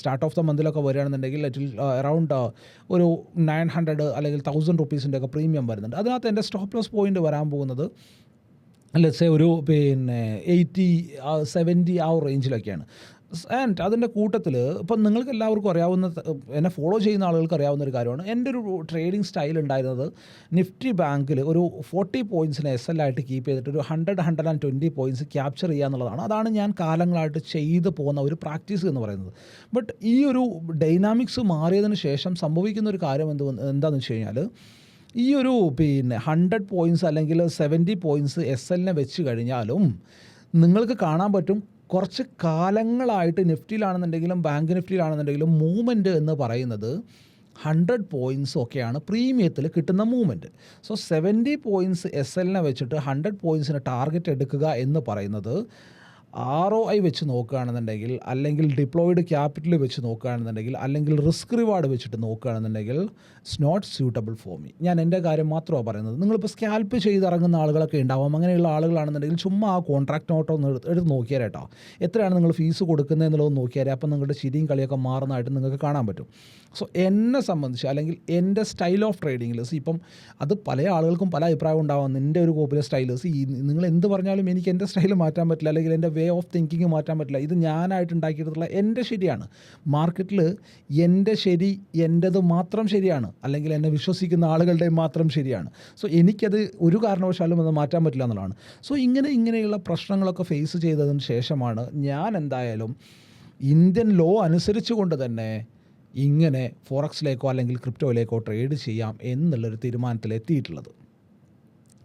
സ്റ്റാർട്ട് ഓഫ് ദ മന്തിലൊക്കെ വരികയാണെന്നുണ്ടെങ്കിൽ അറൗണ്ട് ഒരു 900 അല്ലെങ്കിൽ 1000 റുപ്പീസിൻ്റെ ഒക്കെ പ്രീമിയം വരുന്നുണ്ട്. അതിനകത്ത് എൻ്റെ സ്റ്റോപ്പ് ലോസ് പോയിൻ്റ് വരാൻ പോകുന്നത് ലെറ്റ്സ് ഒരു 80-70 ആ റേഞ്ചിലൊക്കെയാണ്. ആൻഡ് അതിൻ്റെ കൂട്ടത്തിൽ ഇപ്പം നിങ്ങൾക്ക് എല്ലാവർക്കും അറിയാവുന്ന, എന്നെ ഫോളോ ചെയ്യുന്ന ആളുകൾക്ക് അറിയാവുന്ന ഒരു കാര്യമാണ്, എൻ്റെ ഒരു ട്രേഡിംഗ് സ്റ്റൈൽ ഉണ്ടായിരുന്നത് നിഫ്റ്റി ബാങ്കിൽ ഒരു 40 പോയിൻറ്റ്സിനെ SL ആയിട്ട് കീപ്പ് ചെയ്തിട്ട് ഒരു 100-120 പോയിൻറ്റ്സ് ക്യാപ്ചർ ചെയ്യുക എന്നുള്ളതാണ്. അതാണ് ഞാൻ കാലങ്ങളായിട്ട് ചെയ്തു പോകുന്ന ഒരു പ്രാക്ടീസ് എന്ന് പറയുന്നത്. ബട്ട് ഈ ഒരു ഡൈനാമിക്സ് മാറിയതിന് ശേഷം സംഭവിക്കുന്ന ഒരു കാര്യം എന്താണെന്ന് വെച്ച് കഴിഞ്ഞാൽ, ഈ ഒരു 100 പോയിൻറ്റ്സ് അല്ലെങ്കിൽ 70 പോയിൻറ്റ്സ് SLനെ വെച്ച് കഴിഞ്ഞാലും നിങ്ങൾക്ക് കാണാൻ പറ്റും, കുറച്ച് കാലങ്ങളായിട്ട് നിഫ്റ്റിയിലാണെന്നുണ്ടെങ്കിലും ബാങ്ക് നിഫ്റ്റിയിലാണെന്നുണ്ടെങ്കിലും മൂവ്മെൻറ്റ് എന്ന് പറയുന്നത് 100 പോയിൻറ്റ്സ് ഒക്കെയാണ് പ്രീമിയത്തിൽ കിട്ടുന്ന മൂവ്മെൻറ്റ്. സോ 70 പോയിൻറ്റ്സ് SLനെ വെച്ചിട്ട് 100 പോയിൻറ്റ്സിന് ടാർഗറ്റ് എടുക്കുക എന്ന് പറയുന്നത് ROI വെച്ച് നോക്കുകയാണെന്നുണ്ടെങ്കിൽ, അല്ലെങ്കിൽ ഡിപ്ലോയിഡ് ക്യാപിറ്റൽ വെച്ച് നോക്കുകയാണെന്നുണ്ടെങ്കിൽ, അല്ലെങ്കിൽ റിസ്ക് റിവാർഡ് വെച്ചിട്ട് നോക്കുകയാണെന്നുണ്ടെങ്കിൽ it's not suitable for me. ഞാൻ എൻ്റെ കാര്യം മാത്രമാണ് പറയുന്നത്. നിങ്ങളിപ്പോൾ സ്കാൽപ്പ് ചെയ്തിറങ്ങുന്ന ആളുകളൊക്കെ ഉണ്ടാവും. അങ്ങനെയുള്ള ആളുകളാണെന്നുണ്ടെങ്കിൽ ചുമ്മാ ആ കോൺട്രാക്ട് നോട്ടോ ഒന്ന് എടുത്ത് നോക്കിയാൽ കേട്ടോ, എത്രയാണ് നിങ്ങൾ ഫീസ് കൊടുക്കുന്നത് എന്നുള്ളത് നോക്കിയാൽ അപ്പം നിങ്ങളുടെ ചിരിയും കളിയൊക്കെ മാറുന്നതായിട്ട് നിങ്ങൾക്ക് കാണാൻ പറ്റും. സോ എന്നെ സംബന്ധിച്ച്, അല്ലെങ്കിൽ എൻ്റെ സ്റ്റൈൽ ഓഫ് ട്രേഡിങ്ങിൽ, ഇപ്പം അത് പല ആളുകൾക്കും പല അഭിപ്രായം ഉണ്ടാവാം. നിൻ്റെ ഒരു കോപ്പിലെ സ്റ്റൈൽ, നിങ്ങൾ എന്ത് പറഞ്ഞാലും എനിക്ക് എൻ്റെ സ്റ്റൈൽ മാറ്റാൻ പറ്റില്ല, അല്ലെങ്കിൽ എൻ്റെ വേ ഓഫ് തിങ്കിങ് മാറ്റാൻ പറ്റില്ല. ഇത് ഞാനായിട്ട് ഉണ്ടാക്കിയിട്ടുള്ള എൻ്റെ ശരിയാണ്. മാർക്കറ്റിൽ എൻ്റെ ശരി എൻ്റേത് മാത്രം ശരിയാണ്, അല്ലെങ്കിൽ എന്നെ വിശ്വസിക്കുന്ന ആളുകളുടെ മാത്രം ശരിയാണ്. സോ എനിക്കത് ഒരു കാരണവശാലും അത് മാറ്റാൻ പറ്റില്ല എന്നുള്ളതാണ്. സോ ഇങ്ങനെയുള്ള പ്രശ്നങ്ങളൊക്കെ ഫേസ് ചെയ്തതിന് ശേഷമാണ് ഞാൻ എന്തായാലും ഇന്ത്യൻ ലോ അനുസരിച്ചുകൊണ്ട് തന്നെ ഇങ്ങനെ ഫോറക്സിലേക്കോ അല്ലെങ്കിൽ ക്രിപ്റ്റോയിലേക്കോ ട്രേഡ് ചെയ്യാം എന്നുള്ളൊരു തീരുമാനത്തിലെത്തിയിട്ടുള്ളത്.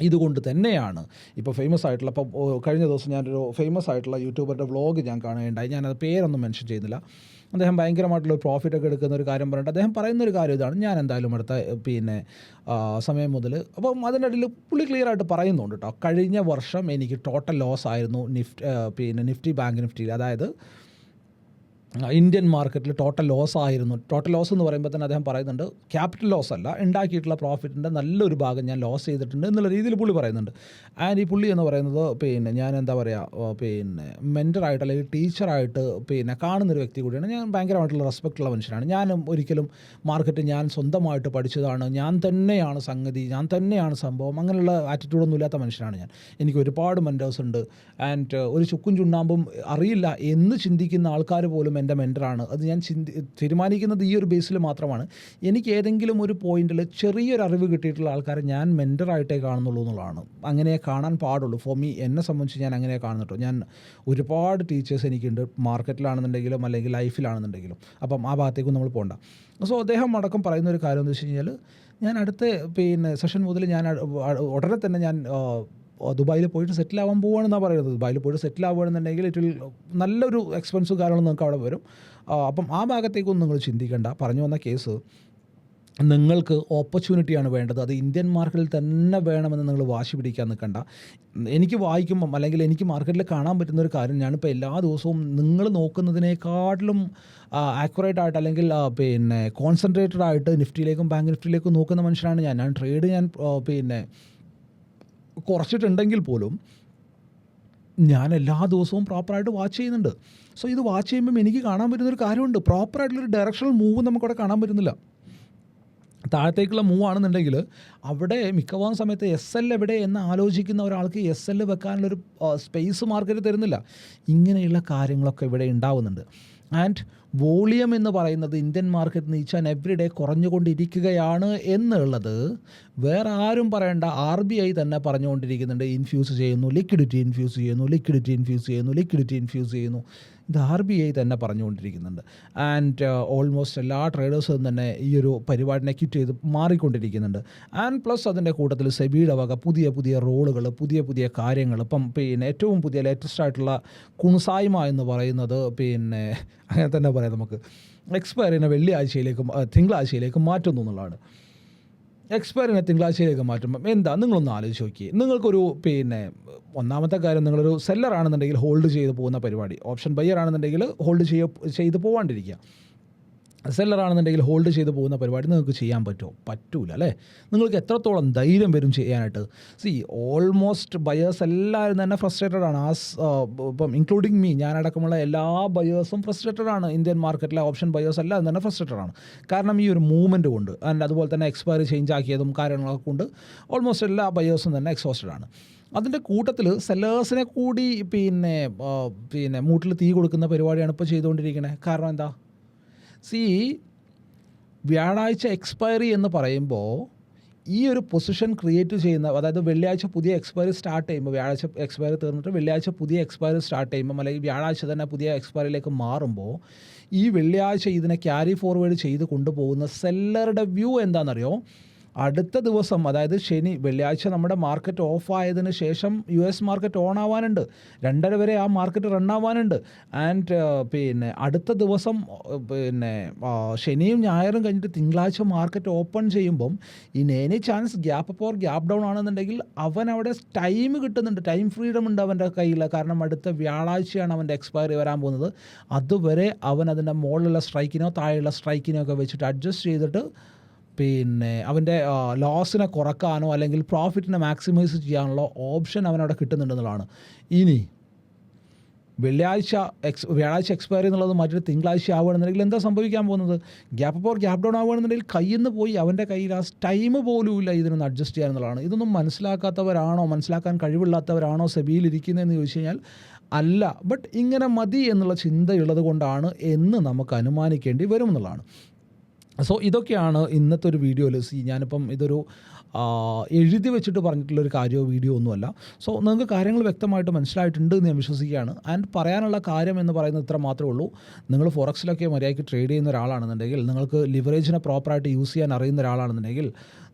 ഇതുകൊണ്ട് തന്നെയാണ് ഇപ്പോൾ ഫേമസ് ആയിട്ടുള്ള, ഇപ്പോൾ കഴിഞ്ഞ ദിവസം ഞാനൊരു ഫേമസ് ആയിട്ടുള്ള യൂട്യൂബറുടെ വ്ളോഗ് ഞാൻ കാണുകയുണ്ടായി. ഞാനത് പേരൊന്നും മെൻഷൻ ചെയ്യുന്നില്ല. അദ്ദേഹം ഭയങ്കരമായിട്ടുള്ള പ്രോഫിറ്റൊക്കെ എടുക്കുന്ന ഒരു കാര്യം പറഞ്ഞിട്ട് അദ്ദേഹം പറയുന്നൊരു കാര്യം ഇതാണ്, ഞാൻ എന്തായാലും അടുത്ത സമയം മുതൽ, അപ്പം അതിൻ്റെ ഇടയിൽ പുള്ളി ക്ലിയർ ആയിട്ട് പറയുന്നുണ്ട് കേട്ടോ, കഴിഞ്ഞ വർഷം എനിക്ക് ടോട്ടൽ ലോസ് ആയിരുന്നു നിഫ്റ്റി ബാങ്ക് നിഫ്റ്റിയിൽ, അതായത് ഇന്ത്യൻ മാർക്കറ്റിൽ ടോട്ടൽ ലോസ് ആയിരുന്നു. ടോട്ടൽ ലോസ് എന്ന് പറയുമ്പോൾ തന്നെ അദ്ദേഹം പറയുന്നുണ്ട്, ക്യാപിറ്റൽ ലോസ് അല്ല, ഉണ്ടാക്കിയിട്ടുള്ള പ്രോഫിറ്റിൻ്റെ നല്ലൊരു ഭാഗം ഞാൻ ലോസ് ചെയ്തിട്ടുണ്ട് എന്നുള്ള രീതിയിൽ പുള്ളി പറയുന്നുണ്ട്. ആൻഡ് ഈ പുള്ളി എന്ന് പറയുന്നത് ഞാൻ എന്താ പറയുക, മെൻറ്ററായിട്ട് അല്ലെങ്കിൽ ടീച്ചറായിട്ട് കാണുന്നൊരു വ്യക്തി കൂടിയാണ്. ഞാൻ ഭയങ്കരമായിട്ടുള്ള റെസ്പെക്റ്റുള്ള മനുഷ്യനാണ്. ഞാനും ഒരിക്കലും മാർക്കറ്റ് ഞാൻ സ്വന്തമായിട്ട് പഠിച്ചതാണ്, ഞാൻ തന്നെയാണ് സംഗതി, ഞാൻ തന്നെയാണ് സംഭവം, അങ്ങനെയുള്ള ആറ്റിറ്റ്യൂഡൊന്നും ഇല്ലാത്ത മനുഷ്യനാണ് ഞാൻ. എനിക്ക് ഒരുപാട് മെൻറ്റേഴ്സ് ഉണ്ട്. ആൻഡ് ഒരു ചുക്കും ചുണ്ണാമ്പും അറിയില്ല എന്ന് ചിന്തിക്കുന്ന ആൾക്കാർ പോലും എൻ്റെ മെൻറ്ററാണ്. അത് ഞാൻ തീരുമാനിക്കുന്നത് ഈ ഒരു ബേസിൽ മാത്രമാണ്. എനിക്ക് ഏതെങ്കിലും ഒരു പോയിന്റിൽ ചെറിയൊരു അറിവ് കിട്ടിയിട്ടുള്ള ആൾക്കാരെ ഞാൻ മെൻറ്ററായിട്ടേ കാണുന്നുള്ളൂ എന്നുള്ളതാണ്. അങ്ങനെ കാണാൻ പാടുള്ളൂ. ഫോർ മീ, എന്നെ സംബന്ധിച്ച് ഞാൻ അങ്ങനെ കാണുന്നുട്ടോ. ഞാൻ ഒരുപാട് ടീച്ചേഴ്സ് എനിക്കുണ്ട്, മാർക്കറ്റിലാണെന്നുണ്ടെങ്കിലും അല്ലെങ്കിൽ ലൈഫിലാണെന്നുണ്ടെങ്കിലും. അപ്പം ആ ഭാഗത്തേക്കും നമ്മൾ പോകണ്ട. സോ അദ്ദേഹം അടക്കം പറയുന്ന ഒരു കാര്യം എന്ന് വെച്ച് കഴിഞ്ഞാൽ, ഞാൻ അടുത്ത സെഷൻ മുതൽ ഞാൻ ഉടനെ തന്നെ ഞാൻ ദുബായിൽ പോയിട്ട് സെറ്റിൽ ആവാൻ പോവുകയാണെന്നാണ് പറയുന്നത്. ദുബായിൽ പോയിട്ട് സെറ്റിൽ ആവുകയാണെന്നുണ്ടെങ്കിൽ നല്ലൊരു എക്സ്പെൻസ് കാര്യങ്ങളും നിങ്ങൾക്ക് അവിടെ വരും. അപ്പം ആ ഭാഗത്തേക്കൊന്നും നിങ്ങൾ ചിന്തിക്കേണ്ട. പറഞ്ഞു വന്ന കേസ്, നിങ്ങൾക്ക് ഓപ്പർച്യൂണിറ്റിയാണ് വേണ്ടത്, അത് ഇന്ത്യൻ മാർക്കറ്റിൽ തന്നെ വേണമെന്ന് നിങ്ങൾ വാശി പിടിക്കാൻ നിൽക്കണ്ട. എനിക്ക് വായിക്കുമ്പം അല്ലെങ്കിൽ എനിക്ക് മാർക്കറ്റിൽ കാണാൻ പറ്റുന്നൊരു കാര്യം, ഞാനിപ്പോൾ എല്ലാ ദിവസവും നിങ്ങൾ നോക്കുന്നതിനേക്കാട്ടിലും ആക്യുറേറ്റ് ആയിട്ട് അല്ലെങ്കിൽ കോൺസെൻട്രേറ്റഡ് ആയിട്ട് നിഫ്റ്റിയിലേക്കും ബാങ്ക് നിഫ്റ്റിയിലേക്കും നോക്കുന്ന മനുഷ്യനാണ് ഞാൻ. ട്രേഡ് കുറച്ചിട്ടുണ്ടെങ്കിൽ പോലും ഞാൻ എല്ലാ ദിവസവും പ്രോപ്പറായിട്ട് വാച്ച് ചെയ്യുന്നുണ്ട്. സോ ഇത് വാച്ച് ചെയ്യുമ്പം എനിക്ക് കാണാൻ പറ്റുന്നൊരു കാര്യമുണ്ട്, പ്രോപ്പറായിട്ടുള്ളൊരു ഡയറക്ഷണൽ മൂവ് നമുക്കവിടെ കാണാൻ പറ്റുന്നില്ല. താഴത്തേക്കുള്ള മൂവ് ആണെന്നുണ്ടെങ്കിൽ അവിടെ മിക്കവാറും സമയത്ത് എസ് എൽ എവിടെ എന്ന് ആലോചിക്കുന്ന ഒരാൾക്ക് എസ് എൽ വെക്കാനുള്ളൊരു സ്പേസ് മാർക്കറ്റ് തരുന്നില്ല. ഇങ്ങനെയുള്ള കാര്യങ്ങളൊക്കെ ഇവിടെ ഉണ്ടാവുന്നുണ്ട്. ആൻഡ് വോളിയം എന്ന് പറയുന്നത് Indian market each and every day കുറഞ്ഞുകൊണ്ടിരിക്കുകയാണ് എന്നുള്ളത് വേറെ ആരും പറയേണ്ട, RBI തന്നെ പറഞ്ഞുകൊണ്ടിരിക്കുന്നുണ്ട്. ഇൻഫ്യൂസ് ചെയ്യുന്നു, ലിക്വിഡിറ്റി ഇൻഫ്യൂസ് ചെയ്യുന്നു, ലിക്വിഡിറ്റി ഇൻഫ്യൂസ് ചെയ്യുന്നു, ലിക്വിഡിറ്റി ഇൻഫ്യൂസ് ചെയ്യുന്നു. ഇത് RBI തന്നെ പറഞ്ഞുകൊണ്ടിരിക്കുന്നുണ്ട്. ആൻഡ് ഓൾമോസ്റ്റ് എല്ലാ ട്രേഡേഴ്സും തന്നെ ഈ ഒരു പരിപാടിനെ ക്വിറ്റ് ചെയ്ത് മാറിക്കൊണ്ടിരിക്കുന്നുണ്ട്. ആൻഡ് പ്ലസ് അതിൻ്റെ കൂട്ടത്തിൽ സെബിയുടെ വക പുതിയ പുതിയ റോളുകൾ, പുതിയ പുതിയ കാര്യങ്ങൾ, ഇപ്പം ഏറ്റവും പുതിയ ലേറ്റസ്റ്റ് ആയിട്ടുള്ള കുൺസായ്മ എന്ന് പറയുന്നത് അങ്ങനെ തന്നെ പറയാം, നമുക്ക് എക്സ്പയറിനെ തിങ്കളാഴ്ചയിലേക്ക് മാറ്റുന്നു എന്നുള്ളതാണ്. എക്സ്പയറിനെ തിങ്കളാഴ്ചയിലേക്ക് മാറ്റുമ്പം എന്താ, നിങ്ങളൊന്ന് ആലോചിച്ച് നോക്കി. നിങ്ങൾക്കൊരു ഒന്നാമത്തെ കാര്യം, നിങ്ങളൊരു സെല്ലർ ആണെന്നുണ്ടെങ്കിൽ ഹോൾഡ് ചെയ്ത് പോകുന്ന പരിപാടി, ഓപ്ഷൻ ബയ്യർ ആണെന്നുണ്ടെങ്കിൽ ഹോൾഡ് ചെയ്ത് പോകാണ്ടിരിക്കുക. സെല്ലർ ആണെന്നുണ്ടെങ്കിൽ ഹോൾഡ് ചെയ്ത് പോകുന്ന പരിപാടി നിങ്ങൾക്ക് ചെയ്യാൻ പറ്റുമോ? പറ്റൂല അല്ലേ? നിങ്ങൾക്ക് എത്രത്തോളം ധൈര്യം വരും ചെയ്യാനായിട്ട്? ഓൾമോസ്റ്റ് ബയേഴ്സ് എല്ലാവരും തന്നെ ഫ്രസ്ട്രേറ്റഡ് ആണ്. ഇപ്പം ഇൻക്ലൂഡിങ് മീ, ഞാനടക്കമുള്ള എല്ലാ ബയേഴ്സും ഫ്രസ്ട്രേറ്റഡ് ആണ്. ഇന്ത്യൻ മാർക്കറ്റിലെ ഓപ്ഷൻ ബയേഴ്സ് എല്ലാവരും തന്നെ ഫ്രസ്ട്രേറ്റഡ് ആണ്. കാരണം ഈ ഒരു മൂവ്മെൻറ്റ് കൊണ്ട്, ആൻഡ് അതുപോലെ തന്നെ എക്സ്പയറി ചേഞ്ച് ആക്കിയതും കാര്യങ്ങളൊക്കെ കൊണ്ട് ഓൾമോസ്റ്റ് എല്ലാ ബയേഴ്സും തന്നെ എക്സോസ്റ്റഡ് ആണ്. അതിൻ്റെ കൂട്ടത്തിൽ സെല്ലേഴ്സിനെ കൂടി മൂട്ടിൽ തീ കൊടുക്കുന്ന പരിപാടിയാണ് ഇപ്പോൾ ചെയ്തുകൊണ്ടിരിക്കുന്നത്. കാരണം എന്താ? വ്യാഴാഴ്ച എക്സ്പയറി എന്ന് പറയുമ്പോൾ ഈ ഒരു പൊസിഷൻ ക്രിയേറ്റ് ചെയ്യുന്ന, അതായത് വെള്ളിയാഴ്ച പുതിയ എക്സ്പയറി സ്റ്റാർട്ട് ചെയ്യുമ്പോൾ, വ്യാഴാഴ്ച എക്സ്പയറി തീർന്നിട്ട് വെള്ളിയാഴ്ച പുതിയ എക്സ്പയറി സ്റ്റാർട്ട് ചെയ്യുമ്പോൾ, അല്ലെങ്കിൽ വ്യാഴാഴ്ച തന്നെ പുതിയ എക്സ്പയറിയിലേക്ക് മാറുമ്പോൾ, ഈ വെള്ളിയാഴ്ച ഇതിനെ ക്യാരി ഫോർവേഡ് ചെയ്ത് കൊണ്ടുപോകുന്ന സെല്ലറുടെ വ്യൂ എന്താണെന്നറിയോ? അടുത്ത ദിവസം, അതായത് വെള്ളിയാഴ്ച നമ്മുടെ മാർക്കറ്റ് ഓഫ് ആയതിന് ശേഷം US മാർക്കറ്റ് ഓൺ ആവാനുണ്ട്, 2:30 വരെ ആ മാർക്കറ്റ് റൺ ആവാനുണ്ട്. ആൻഡ് അടുത്ത ദിവസം ശനിയും ഞായറും കഴിഞ്ഞിട്ട് തിങ്കളാഴ്ച മാർക്കറ്റ് ഓപ്പൺ ചെയ്യുമ്പം in any chance gap up or gap down ആണെന്നുണ്ടെങ്കിൽ അവൻ അവിടെ ടൈം കിട്ടുന്നുണ്ട്, ടൈം ഫ്രീഡം ഉണ്ട് അവൻ്റെ കയ്യിൽ. കാരണം അടുത്ത വ്യാഴാഴ്ചയാണ് അവൻ്റെ എക്സ്പയറി വരാൻ പോകുന്നത്. അതുവരെ അവൻ അതിൻ്റെ മുകളിലുള്ള സ്ട്രൈക്കിനോ താഴെയുള്ള സ്ട്രൈക്കിനോ ഒക്കെ വെച്ചിട്ട് അഡ്ജസ്റ്റ് ചെയ്തിട്ട് അവൻ്റെ ലോസിനെ കുറക്കാനോ അല്ലെങ്കിൽ പ്രോഫിറ്റിനെ മാക്സിമൈസ് ചെയ്യാനുള്ള ഓപ്ഷൻ അവനവിടെ കിട്ടുന്നുണ്ടെന്നുള്ളതാണ്. ഇനി വ്യാഴാഴ്ച എക്സ്പയറി എന്നുള്ളത് മാറ്റിയിട്ട് തിങ്കളാഴ്ച ആവുകയാണെന്നുണ്ടെങ്കിൽ എന്താ സംഭവിക്കാൻ പോകുന്നത്? Gap up or gap down ആവുകയാണെന്നുണ്ടെങ്കിൽ കയ്യിൽ നിന്ന് പോയി അവൻ്റെ കയ്യിൽ ആ ടൈം പോലും ഇല്ല ഇതിനൊന്ന് അഡ്ജസ്റ്റ് ചെയ്യാമെന്നുള്ളതാണ്. ഇതൊന്നും മനസ്സിലാക്കാൻ കഴിവില്ലാത്തവരാണോ സെബിയിൽ ഇരിക്കുന്നതെന്ന് ചോദിച്ചു കഴിഞ്ഞാൽ അല്ല. ബട്ട് ഇങ്ങനെ മതി എന്നുള്ള ചിന്തയുള്ളത് കൊണ്ടാണ് എന്ന് നമുക്ക് അനുമാനിക്കേണ്ടി വരും എന്നുള്ളതാണ്. സോ ഇതൊക്കെയാണ് ഇന്നത്തെ ഒരു വീഡിയോയിൽ. ഞാനിപ്പം ഇതൊരു എഴുതി വെച്ചിട്ട് പറഞ്ഞിട്ടുള്ളൊരു കാര്യമോ വീഡിയോ ഒന്നുമല്ല. സോ നിങ്ങൾക്ക് കാര്യങ്ങൾ വ്യക്തമായിട്ട് മനസ്സിലായിട്ടുണ്ട് എന്ന് ഞാൻ വിശ്വസിക്കുകയാണ്. ആൻഡ് പറയാനുള്ള കാര്യം എന്ന് പറയുന്നത് ഇത്ര മാത്രമേ ഉള്ളൂ. നിങ്ങൾ ഫോറക്സിലൊക്കെ മര്യാദയ്ക്ക് ട്രേഡ് ചെയ്യുന്ന ഒരാളാണെന്നുണ്ടെങ്കിൽ, നിങ്ങൾക്ക് ലിവറേജിനെ പ്രോപ്പറായിട്ട് യൂസ് ചെയ്യാൻ അറിയുന്ന ഒരാളാണെന്നുണ്ടെങ്കിൽ,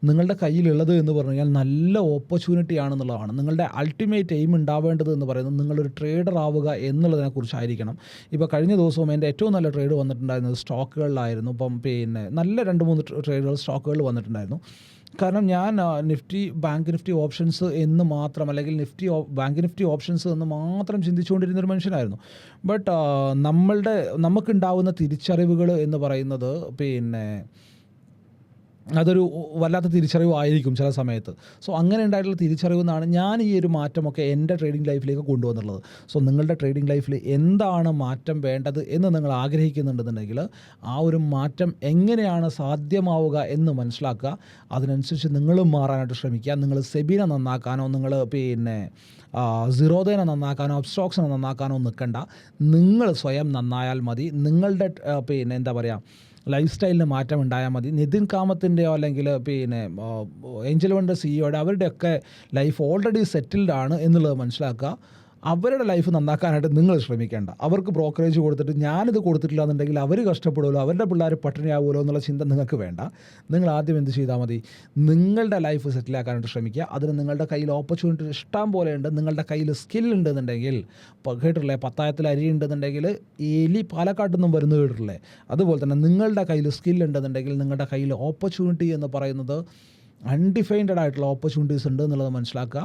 നിങ്ങളുടെ കയ്യിലുള്ളത് എന്ന് പറഞ്ഞു കഴിഞ്ഞാൽ നല്ല ഓപ്പർച്യൂണിറ്റി ആണെന്നുള്ളതാണ്. നിങ്ങളുടെ അൾട്ടിമേറ്റ് എയിം ഉണ്ടാവേണ്ടത് എന്ന് പറയുന്നത് നിങ്ങളൊരു ട്രേഡർ ആവുക എന്നുള്ളതിനെക്കുറിച്ചായിരിക്കണം. ഇപ്പോൾ കഴിഞ്ഞ ദിവസവും എൻ്റെ ഏറ്റവും നല്ല ട്രേഡ് വന്നിട്ടുണ്ടായിരുന്നത് സ്റ്റോക്കുകളിലായിരുന്നു. ഇപ്പം നല്ല 2-3 ട്രേഡുകൾ സ്റ്റോക്കുകളിൽ വന്നിട്ടുണ്ടായിരുന്നു. കാരണം ഞാൻ ബാങ്ക് നിഫ്റ്റി ഓപ്ഷൻസ് എന്ന് മാത്രം, അല്ലെങ്കിൽ ബാങ്ക് നിഫ്റ്റി ഓപ്ഷൻസ് എന്ന് മാത്രം ചിന്തിച്ചുകൊണ്ടിരുന്നൊരു മനുഷ്യനായിരുന്നു. ബട്ട് നമുക്കുണ്ടാവുന്ന തിരിച്ചറിവുകൾ എന്ന് പറയുന്നത് അതൊരു വല്ലാത്ത തിരിച്ചറിവായിരിക്കും ചില സമയത്ത്. സോ അങ്ങനെ ഉണ്ടായിട്ടുള്ള തിരിച്ചറിവെന്നാണ് ഞാൻ ഈ ഒരു മാറ്റമൊക്കെ എൻ്റെ ട്രേഡിംഗ് ലൈഫിലേക്ക് കൊണ്ടുവന്നുള്ളത്. സോ നിങ്ങളുടെ ട്രേഡിംഗ് ലൈഫിൽ എന്താണ് മാറ്റം വേണ്ടത് എന്ന് നിങ്ങൾ ആഗ്രഹിക്കുന്നുണ്ടെന്നുണ്ടെങ്കിൽ ആ ഒരു മാറ്റം എങ്ങനെയാണ് സാധ്യമാവുക എന്ന് മനസ്സിലാക്കുക. അതിനനുസരിച്ച് നിങ്ങളും മാറാനായിട്ട് ശ്രമിക്കുക. നിങ്ങൾ സെബിനെ നന്നാക്കാനോ, നിങ്ങൾ സിറോദനെ നന്നാക്കാനോ, അപ്സ്റ്റോക്സിനെ നന്നാക്കാനോ നിൽക്കണ്ട. നിങ്ങൾ സ്വയം നന്നായാൽ മതി. നിങ്ങളുടെ എന്താ പറയുക, ലൈഫ് സ്റ്റൈലിന് മാറ്റം ഉണ്ടായാൽ മതി. നിതിൻ കാമത്തിൻ്റെയോ അല്ലെങ്കിൽ ഏഞ്ചൽ വണ്ടർ സിഇഒയുടെ അവരുടെയൊക്കെ ലൈഫ് ഓൾറെഡി സെറ്റിൽഡ് ആണ് എന്നുള്ളത് മനസ്സിലാക്കുക. അവരുടെ ലൈഫ് നന്നാക്കാനായിട്ട് നിങ്ങൾ ശ്രമിക്കേണ്ട. അവർക്ക് ബ്രോക്കറേജ് കൊടുത്തിട്ട് ഞാനിത് കൊടുത്തിട്ടില്ല എന്നുണ്ടെങ്കിൽ അവർ കഷ്ടപ്പെടുമല്ലോ, അവരുടെ പിള്ളേർ പട്ടിണിയാവുമല്ലോ എന്നുള്ള ചിന്ത നിങ്ങൾക്ക് വേണ്ട. നിങ്ങൾ ആദ്യം എന്ത് ചെയ്താൽ മതി? നിങ്ങളുടെ ലൈഫ് സെറ്റിലാക്കാനായിട്ട് ശ്രമിക്കുക. അതിന് നിങ്ങളുടെ കയ്യിൽ ഓപ്പർച്യൂണിറ്റി ഇഷ്ടം പോലെ ഉണ്ട്. നിങ്ങളുടെ കയ്യിൽ സ്കിൽ ഉണ്ടെന്നുണ്ടെങ്കിൽ, കേട്ടിട്ടില്ലേ, 10,000 അരി ഉണ്ടെന്നുണ്ടെങ്കിൽ എലി പാലക്കാട്ടിൽ നിന്നും വരുന്നത് കേട്ടിട്ടില്ലേ? അതുപോലെ തന്നെ നിങ്ങളുടെ കയ്യിൽ സ്കിൽ ഉണ്ടെന്നുണ്ടെങ്കിൽ നിങ്ങളുടെ കയ്യിൽ ഓപ്പർച്യൂണിറ്റി എന്ന് പറയുന്നത് അൺഡിഫൈൻഡ് ആയിട്ടുള്ള ഓപ്പർച്യൂണിറ്റീസ് ഉണ്ട് എന്നുള്ളത് മനസ്സിലാക്കുക.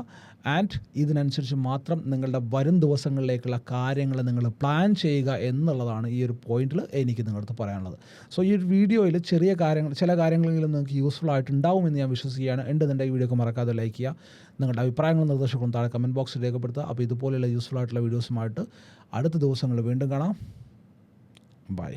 ആൻഡ് ഇതിനനുസരിച്ച് മാത്രം നിങ്ങളുടെ വരും ദിവസങ്ങളിലേക്കുള്ള കാര്യങ്ങൾ നിങ്ങൾ പ്ലാൻ ചെയ്യുക എന്നുള്ളതാണ് ഈ ഒരു പോയിന്റിൽ എനിക്ക് നിങ്ങളടുത്ത് പറയാനുള്ളത്. സോ ഈ ഒരു വീഡിയോയിൽ ചില കാര്യങ്ങളെങ്കിലും നിങ്ങൾക്ക് യൂസ്ഫുൾ ആയിട്ടുണ്ടാവുമെന്ന് ഞാൻ വിശ്വസിക്കുകയാണ്. എൻ്റെ ഈ വീഡിയോക്ക് മറക്കാതെ ലൈക്ക് ചെയ്യുക. നിങ്ങളുടെ അഭിപ്രായങ്ങളും നിർദ്ദേശങ്ങളും താഴെ കമൻറ്റ് ബോക്സിൽ രേഖപ്പെടുത്തുക. അപ്പോൾ ഇതുപോലെയുള്ള യൂസ്ഫുൾ ആയിട്ടുള്ള വീഡിയോസുമായിട്ട് അടുത്ത ദിവസങ്ങളിൽ വീണ്ടും കാണാം. ബൈ.